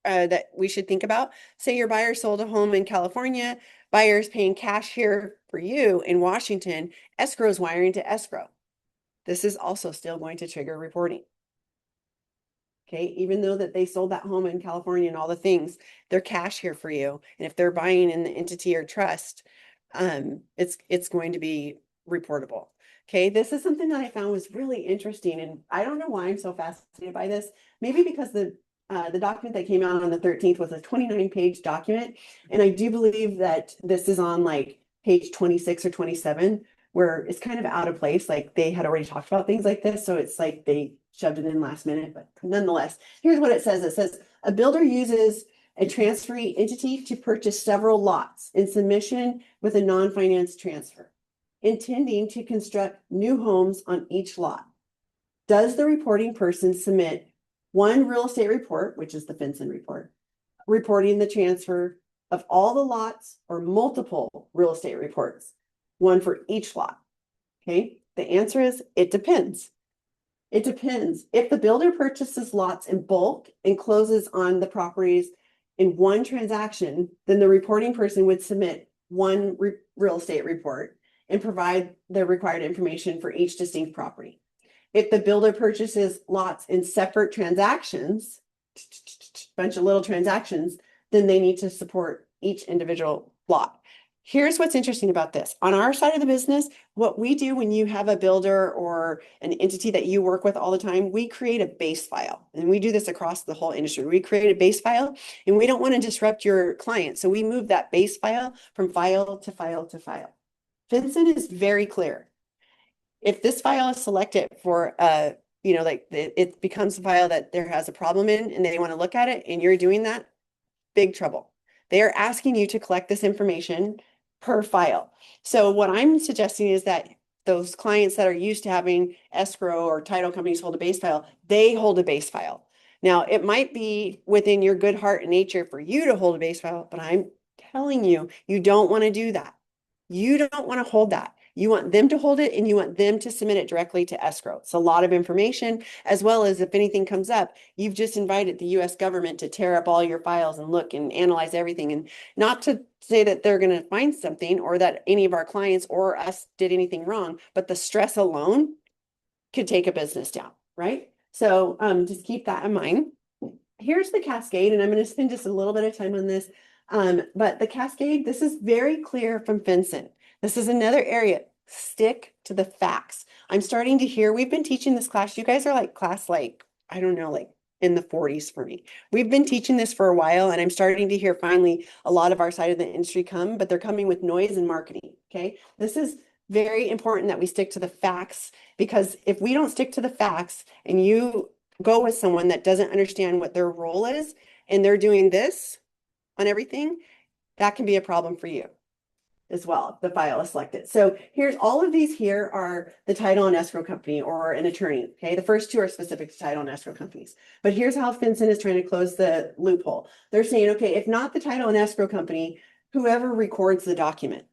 that we should think about. Say your buyer sold a home in California, buyer's paying cash here for you in Washington, escrow is wiring to escrow. This is also still going to trigger reporting. Okay, even though that they sold that home in California and all the things, they're cash here for you. And if they're buying in the entity or trust, it's going to be reportable. Okay, this is something that I found was really interesting. And I don't know why I'm so fascinated by this. Maybe because the document that came out on the 13th was a 29-page document. And I do believe that this is on like page 26 or 27, where it's kind of out of place. Like they had already talked about things like this. So it's like they shoved it in last minute, but nonetheless, here's what it says. It says a builder uses a transferee entity to purchase several lots in submission with a non-finance transfer, intending to construct new homes on each lot. Does the reporting person submit one real estate report, which is the FinCEN report, reporting the transfer of all the lots, or multiple real estate reports, one for each lot? Okay, the answer is it depends. It depends. If the builder purchases lots in bulk and closes on the properties in one transaction, then the reporting person would submit one real estate report and provide the required information for each distinct property. If the builder purchases lots in separate transactions, bunch of little transactions, then they need to support each individual lot. Here's what's interesting about this. On our side of the business, what we do when you have a builder or an entity that you work with all the time, we create a base file. And we do this across the whole industry. We create a base file and we don't want to disrupt your client. So we move that base file from file to file to file. FinCEN is very clear. If this file is selected for like it becomes a file that there has a problem in and they want to look at it and you're doing that, big trouble. They are asking you to collect this information per file. So what I'm suggesting is that those clients that are used to having escrow or title companies hold a base file, they hold a base file. Now, it might be within your good heart and nature for you to hold a base file, but I'm telling you, you don't want to do that. You don't want to hold that. You want them to hold it and you want them to submit it directly to escrow. It's a lot of information, as well as if anything comes up, you've just invited the US government to tear up all your files and look and analyze everything. And not to say that they're going to find something or that any of our clients or us did anything wrong, but the stress alone could take a business down, right? So just keep that in mind. Here's the cascade, and I'm going to spend just a little bit of time on this. But the cascade, this is very clear from FinCEN. This is another area. Stick to the facts. I'm starting to hear, we've been teaching this class. You guys are like class, like, I don't know, like in the 40s for me. We've been teaching this for a while, and I'm starting to hear finally a lot of our side of the industry come, but they're coming with noise and marketing. Okay. This is very important that we stick to the facts, because if we don't stick to the facts and you go with someone that doesn't understand what their role is and they're doing this on everything, that can be a problem for you. as well, if the file is selected. So here's all of these here are the title and escrow company or an attorney. Okay, the first two are specific to title and escrow companies. But here's how FinCEN is trying to close the loophole. They're saying, okay, if not the title and escrow company, whoever records the document.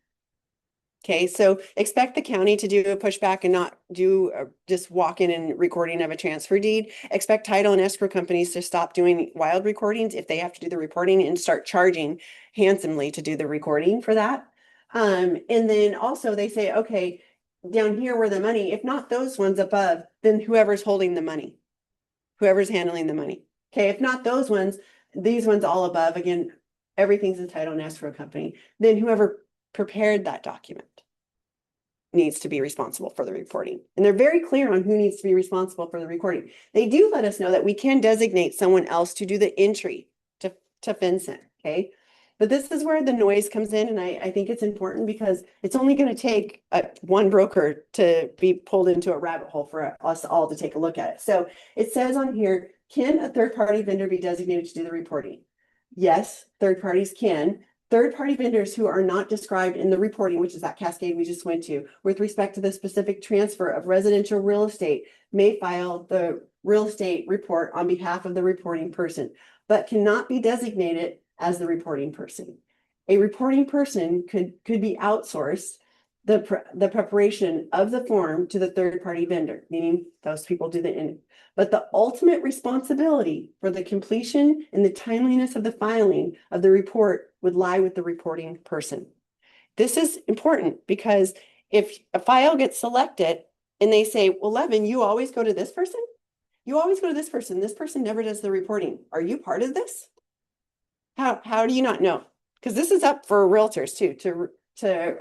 Okay, so expect the county to do a pushback and not do just walk in and recording of a transfer deed. Expect title and escrow companies to stop doing wild recordings if they have to do the reporting and start charging handsomely to do the recording for that. And then also they say, okay, down here where the money, if not those ones above, then whoever's holding the money, whoever's handling the money. Okay, if not those ones, these ones all above, again, everything's a title and escrow company, then whoever prepared that document needs to be responsible for the reporting. And they're very clear on who needs to be responsible for the recording. They do let us know that we can designate someone else to do the entry to FinCEN, okay? But this is where the noise comes in, and I think it's important because it's only going to take one broker to be pulled into a rabbit hole for us all to take a look at it. So it says on here, can a third-party vendor be designated to do the reporting? Yes, third parties can. Third-party vendors who are not described in the reporting, which is that cascade we just went to, with respect to the specific transfer of residential real estate, may file the real estate report on behalf of the reporting person, but cannot be designated as the reporting person. A reporting person could be outsourced the preparation of the form to the third-party vendor, meaning those people do the but the ultimate responsibility for the completion and the timeliness of the filing of the report would lie with the reporting person. This is important because if a file gets selected and they say, well, Levin, you always go to this person? You always go to this person never does the reporting. Are you part of this? How do you not know? Because this is up for realtors too,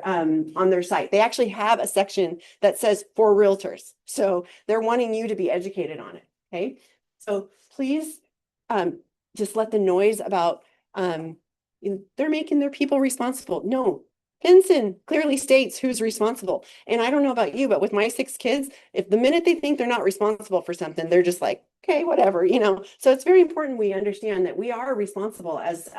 on their site. They actually have a section that says for realtors. So they're wanting you to be educated on it. Okay. So please just let the noise about they're making their people responsible. No, FinCEN clearly states who's responsible. And I don't know about you, but with my 6 kids, if the minute they think they're not responsible for something, they're just like, okay, whatever, you know. So it's very important we understand that we are responsible as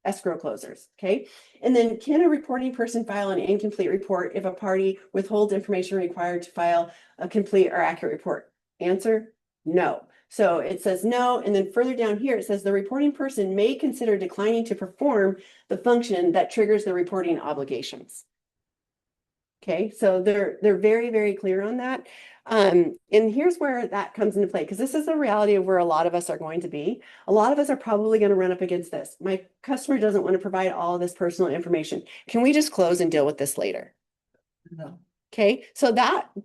escrow closers, okay? And then can a reporting person file an incomplete report if a party withholds information required to file a complete or accurate report? Answer, no. So it says no, and then further down here, it says the reporting person may consider declining to perform the function that triggers the reporting obligations. Okay, so they're very, very clear on that. And here's where that comes into play, because this is the reality of where a lot of us are going to be. A lot of us are probably going to run up against this. My customer doesn't want to provide all of this personal information. Can we just close and deal with this later? No. Okay, so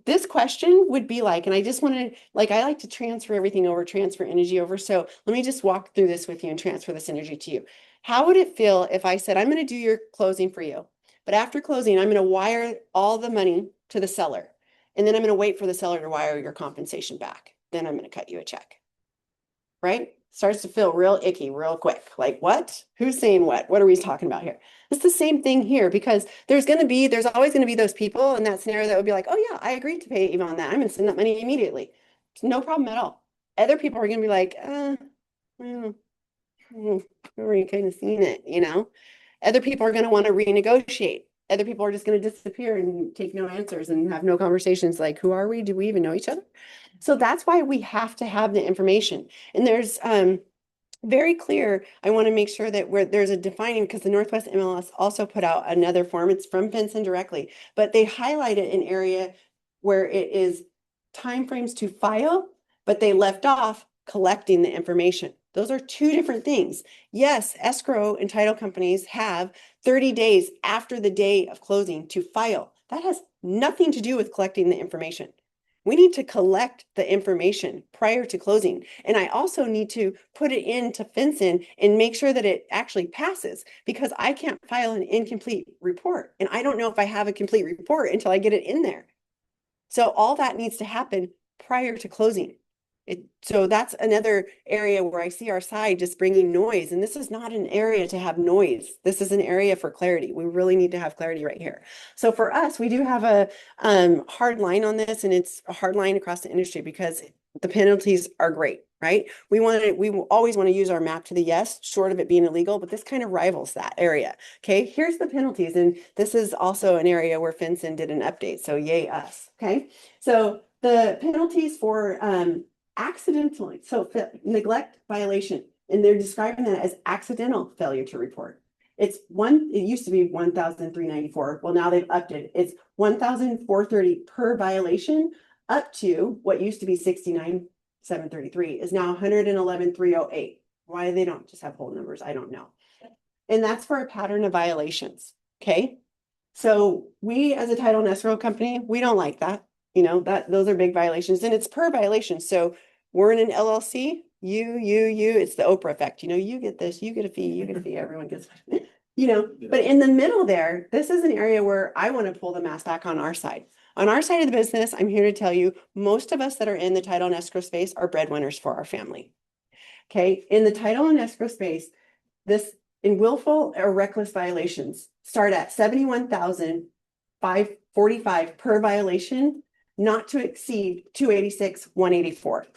this question would be like, and I just want to, like, I like to transfer everything over, transfer energy over. So let me just walk through this with you and transfer this energy to you. How would it feel if I said, I'm going to do your closing for you, but after closing, I'm going to wire all the money to the seller, and then I'm going to wait for the seller to wire your compensation back. Then I'm going to cut you a check. Right? Starts to feel real icky real quick. Like, what? Who's saying what? What are we talking about here? It's the same thing here, because there's always going to be those people in that scenario that would be like, oh yeah, I agreed to pay even on that. I'm going to send that money immediately. It's no problem at all. Other people are going to be like, well, we've already kind of seen it, you know? Other people are going to want to renegotiate. Other people are just going to disappear and take no answers and have no conversations. Like, who are we? Do we even know each other? So that's why we have to have the information. And there's very clear, I want to make sure that there's a defining, because the Northwest MLS also put out another form. It's from FinCEN directly, but they highlighted an area where it is timeframes to file, but they left off collecting the information. Those are 2 different things. Yes, escrow and title companies have 30 days after the day of closing to file. That has nothing to do with collecting the information. We need to collect the information prior to closing. And I also need to put it into FinCEN and make sure that it actually passes, because I can't file an incomplete report. And I don't know if I have a complete report until I get it in there. So all that needs to happen prior to closing. So that's another area where I see our side just bringing noise. And this is not an area to have noise. This is an area for clarity. We really need to have clarity right here. So for us, we do have a hard line on this, and it's a hard line across the industry because the penalties are great. right? We will always want to use our map to the yes, short of it being illegal, but this kind of rivals that area. Okay, here's the penalties. And this is also an area where FinCEN did an update. So yay us. Okay, so the penalties for accidental, so neglect violation, and they're describing that as accidental failure to report. It used to be 1,394. Well, now they've upped it. It's 1,430 per violation, up to what used to be 69,733 is now 111,308. Why they don't just have whole numbers, I don't know. And that's for a pattern of violations. Okay. So we as a title and escrow company, we don't like that. You know, those are big violations and it's per violation. So we're in an LLC, it's the Oprah effect. You know, you get this, you get a fee, everyone gets, you know, but in the middle there, this is an area where I want to pull the mask back on our side. On our side of the business, I'm here to tell you, most of us that are in the title and escrow space are breadwinners for our family. Okay, in the title and escrow space, this in willful or reckless violations start at 71,545 per violation, not to exceed 286,184.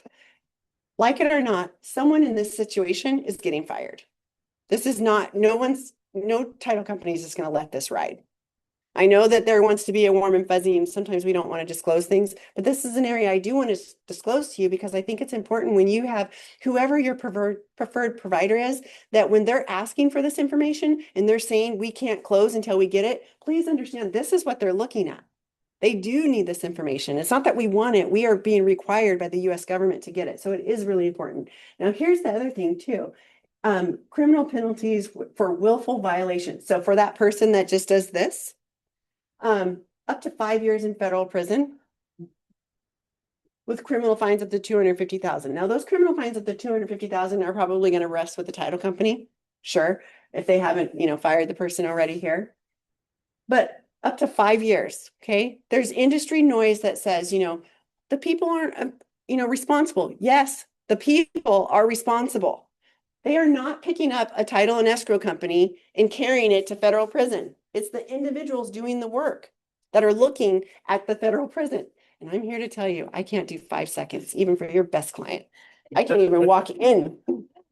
Like it or not, someone in this situation is getting fired. This is not, no title company is just going to let this ride. I know that there wants to be a warm and fuzzy, and sometimes we don't want to disclose things, but this is an area I do want to disclose to you because I think it's important when you have whoever your preferred provider is, that when they're asking for this information and they're saying we can't close until we get it, please understand this is what they're looking at. They do need this information. It's not that we want it. We are being required by the US government to get it. So it is really important. Now, here's the other thing too. Criminal penalties for willful violations. So for that person that just does this, up to 5 years in federal prison with criminal fines up to 250,000. Now those criminal fines up to 250,000 are probably going to rest with the title company. Sure. If they haven't, fired the person already here, but up to 5 years. Okay. There's industry noise that says, the people aren't, responsible. Yes, the people are responsible. They are not picking up a title and escrow company and carrying it to federal prison. It's the individuals doing the work that are looking at the federal prison. And I'm here to tell you, I can't do 5 seconds, even for your best client. I can't even walk in.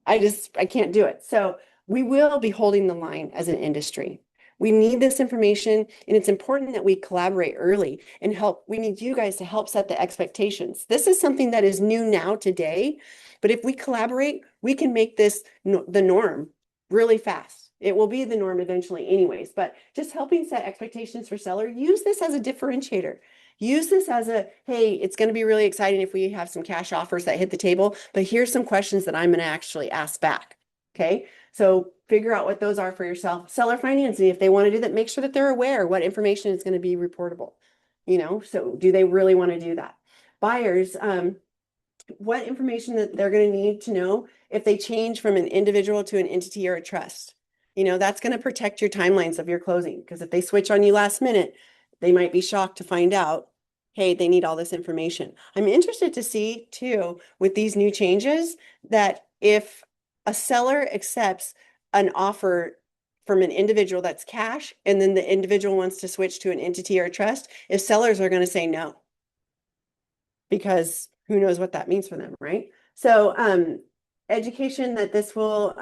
I can't do it. So we will be holding the line as an industry. We need this information, and it's important that we collaborate early and help. We need you guys to help set the expectations. This is something that is new now today, but if we collaborate, we can make this the norm really fast. It will be the norm eventually anyways, but just helping set expectations for seller, use this as a differentiator. Use this as hey, it's going to be really exciting if we have some cash offers that hit the table, but here's some questions that I'm going to actually ask back. Okay. So figure out what those are for yourself. Seller financing, if they want to do that, make sure that they're aware what information is going to be reportable. So do they really want to do that? Buyers, what information that they're going to need to know if they change from an individual to an entity or a trust. That's going to protect your timelines of your closing, because if they switch on you last minute, they might be shocked to find out, hey, they need all this information. I'm interested to see too, with these new changes, that if a seller accepts an offer from an individual that's cash, and then the individual wants to switch to an entity or a trust, if sellers are going to say no, because who knows what that means for them, right? So education that this will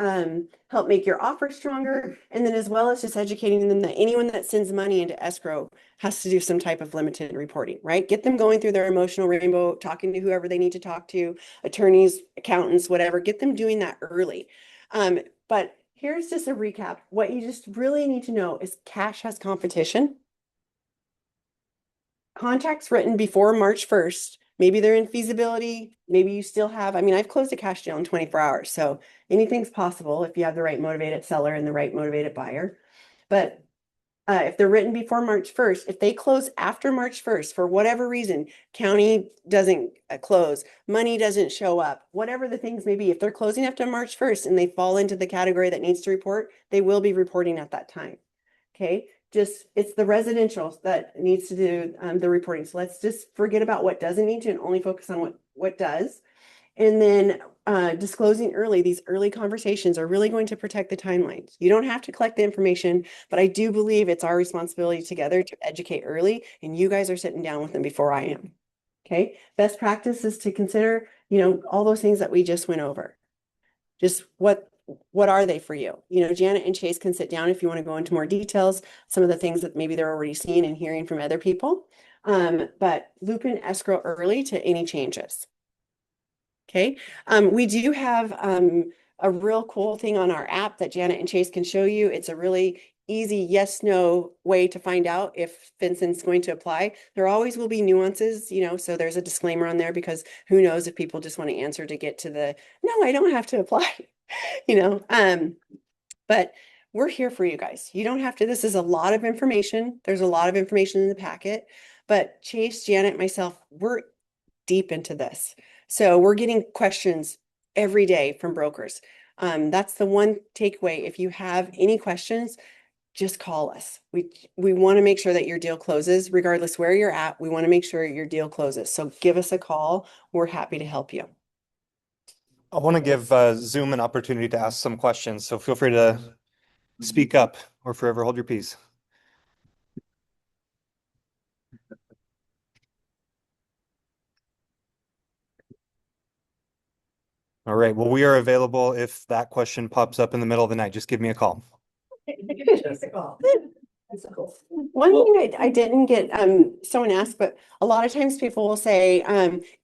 help make your offer stronger, and then as well as just educating them that anyone that sends money into escrow has to do some type of limited reporting, right? Get them going through their emotional rainbow, talking to whoever they need to talk to, attorneys, accountants, whatever. Get them doing that early. But here's just a recap. What you just really need to know is cash has competition. Contracts written before March 1st. Maybe they're in feasibility. Maybe you still have, I've closed a cash deal in 24 hours. So anything's possible if you have the right motivated seller and the right motivated buyer. But if they're written before March 1st, if they close after March 1st, for whatever reason, county doesn't close, money doesn't show up, whatever the things may be, if they're closing after March 1st and they fall into the category that needs to report, they will be reporting at that time. Okay. It's the residential that needs to do the reporting. So let's just forget about what doesn't need to and only focus on what does. And then disclosing early, these early conversations are really going to protect the timelines. You don't have to collect the information, but I do believe it's our responsibility together to educate early, and you guys are sitting down with them before I am. Okay, best practice is to consider, all those things that we just went over. Just what are they for you? Janet and Chase can sit down if you want to go into more details, some of the things that maybe they're already seeing and hearing from other people. But loop in escrow early to any changes. Okay, we do have a real cool thing on our app that Janet and Chase can show you. It's a really easy yes, no way to find out if FinCEN's going to apply. There always will be nuances, so there's a disclaimer on there because who knows if people just want to answer to get to the, no, I don't have to apply, but we're here for you guys. You don't have to, this is a lot of information. There's a lot of information in the packet, but Chase, Janet, myself, we're deep into this. So we're getting questions every day from brokers. That's the one takeaway. If you have any questions, just call us. We want to make sure that your deal closes, regardless where you're at. We want to make sure your deal closes. So give us a call. We're happy to help you. I want to give Zoom an opportunity to ask some questions, so feel free to speak up or forever hold your peace. All right, well, we are available if that question pops up in the middle of the night. Just give me a call. One thing I didn't get, someone asked, but a lot of times people will say,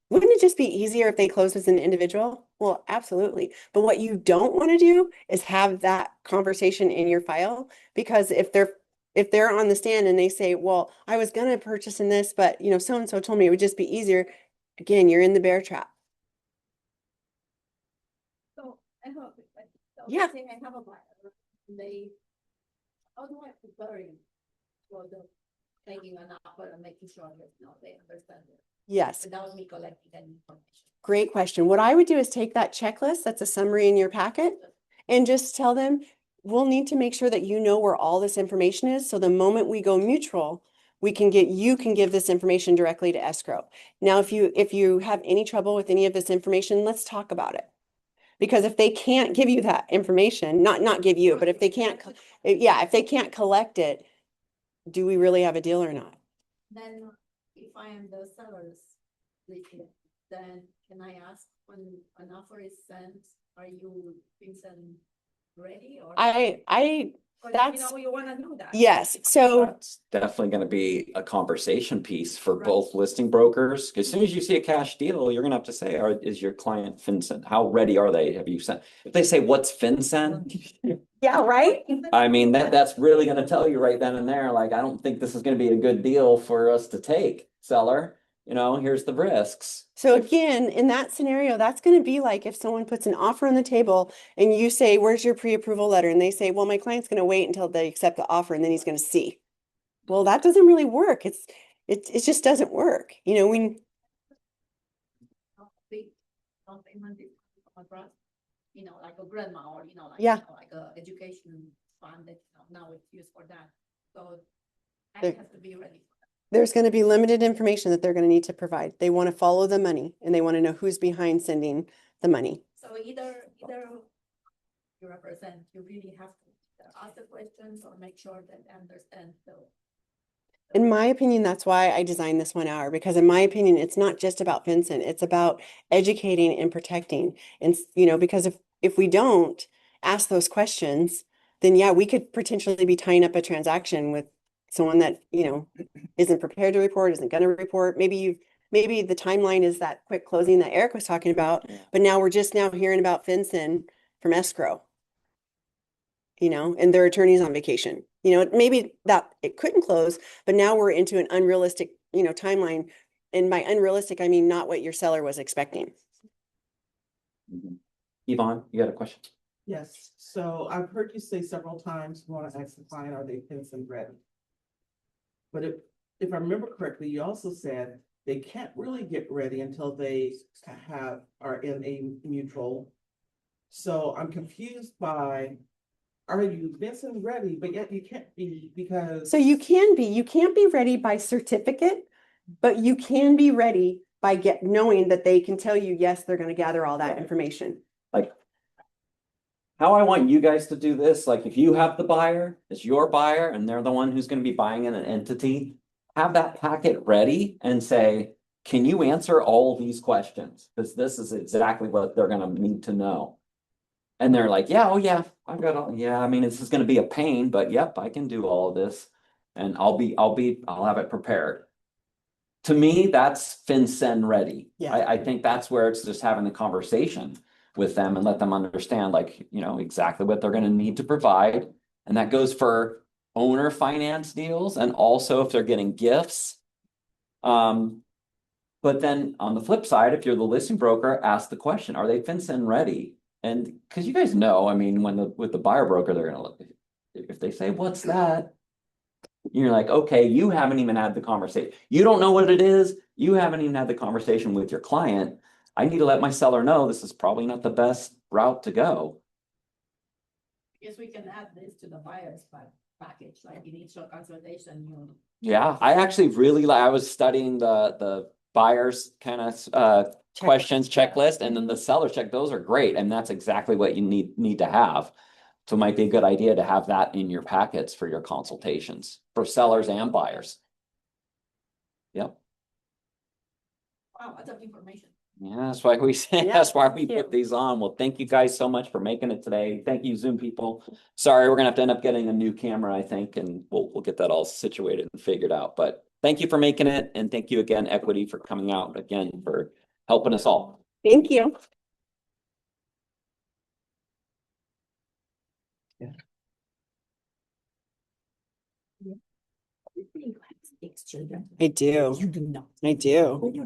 wouldn't it just be easier if they closed as an individual? Well, absolutely. But what you don't want to do is have that conversation in your file, because if they're on the stand and they say, well, I was going to purchase in this, but so-and-so told me it would just be easier. Again, you're in the bear trap. So I have, Yeah. say I have a buyer, they, how do I prepare him for the making an offer and making sure that they understand it Yes. without me collecting any information? Great question. What I would do is take that checklist, that's a summary in your packet, and just tell them, we'll need to make sure that you know where all this information is. So the moment we go mutual, you can give this information directly to escrow. Now, if you have any trouble with any of this information, let's talk about it. Because if they can't give you that information, not give you, but if they can't, if they can't collect it, do we really have a deal or not? Then if I am the seller's listed, then can I ask when an offer is sent, are you FinCEN ready or? Or, that's you wanna know that. yes. So That's definitely going to be a conversation piece for Right. both listing brokers. As soon as you see a cash deal, you're going to have to say, is your client FinCEN? How ready are they? Have you sent? If they say, what's FinCEN? yeah, right. I mean, that's really going to tell you right then and there, like, I don't think this is going to be a good deal for us to take, seller. Here's the risks. So again, in that scenario, that's going to be like if someone puts an offer on the table and you say, where's your pre-approval letter? And they say, well, my client's going to wait until they accept the offer and then he's going to see. Well, that doesn't really work. It just doesn't work. Big down payment is across, like a grandma or, Yeah. like a education fund that now it's used for that. So There- that has to be ready. There's going to be limited information that they're going to need to provide. They want to follow the money and they want to know who's behind sending the money. So either you represent, you really have to either ask the questions or make sure that they understand In my opinion, that's why I designed this 1 hour, because in my opinion, it's not just about FinCEN, it's about educating and protecting. And, because if we don't ask those questions, then yeah, we could potentially be tying up a transaction with someone that, isn't prepared to report, isn't going to report. Maybe the timeline is that quick closing that Eric was talking about, Yeah. but now we're just now hearing about FinCEN from escrow. And their attorney's on vacation. Maybe that it couldn't close, but now we're into an unrealistic, timeline. And by unrealistic, I mean not what your seller was expecting. Mhm. Yvonne, you got a question? Yes, so I've heard you say several times, you want to ask the client, are they FinCEN ready? But if I remember correctly, you also said they can't really get ready until they are in a mutual. So I'm confused by, are you FinCEN ready, but yet you can't be because. So you can't be ready by certificate, but you can be ready by knowing that they can tell you, yes, they're going to gather all that information. Like, how I want you guys to do this, like if you have the buyer, it's your buyer, and they're the one who's going to be buying in an entity, have that packet ready and say, can you answer all these questions? Because this is exactly what they're gonna need to know. And they're like, yeah, oh yeah, I've got all, yeah, I mean, this is gonna be a pain, but yep, I can do all of this. And I'll have it prepared. To me, that's FinCEN ready. Yeah. I think that's where it's just having the conversation with them and let them understand, like, you know, exactly what they're gonna need to provide. And that goes for owner finance deals and also if they're getting gifts. But then on the flip side, if you're the listing broker, ask the question, are they FinCEN ready? And because you guys know, I mean, with the buyer broker, they're gonna look, if they say, what's that? You're like, okay, you haven't even had the conversation. You don't know what it is. You haven't even had the conversation with your client. I need to let my seller know this is probably not the best route to go. Guess we can add this to the buyer's package, like initial consultation, you. Yeah, I actually really like, I was studying the buyers kind of questions checklist and then the seller check. Those are great. And that's exactly what you need to have. So it might be a good idea to have that in your packets for your consultations for sellers and buyers. Yep. Wow, lots of information. Yeah, that's why we say, Yeah, that's why we thank you. put these on. Well, thank you guys so much for making it today. Thank you, Zoom people. Sorry, we're gonna have to end up getting a new camera, I think, and we'll get that all situated and figured out. But thank you for making it, and thank you again, Equity, for coming out again for helping us all. Thank you. I do. You do not. I do. You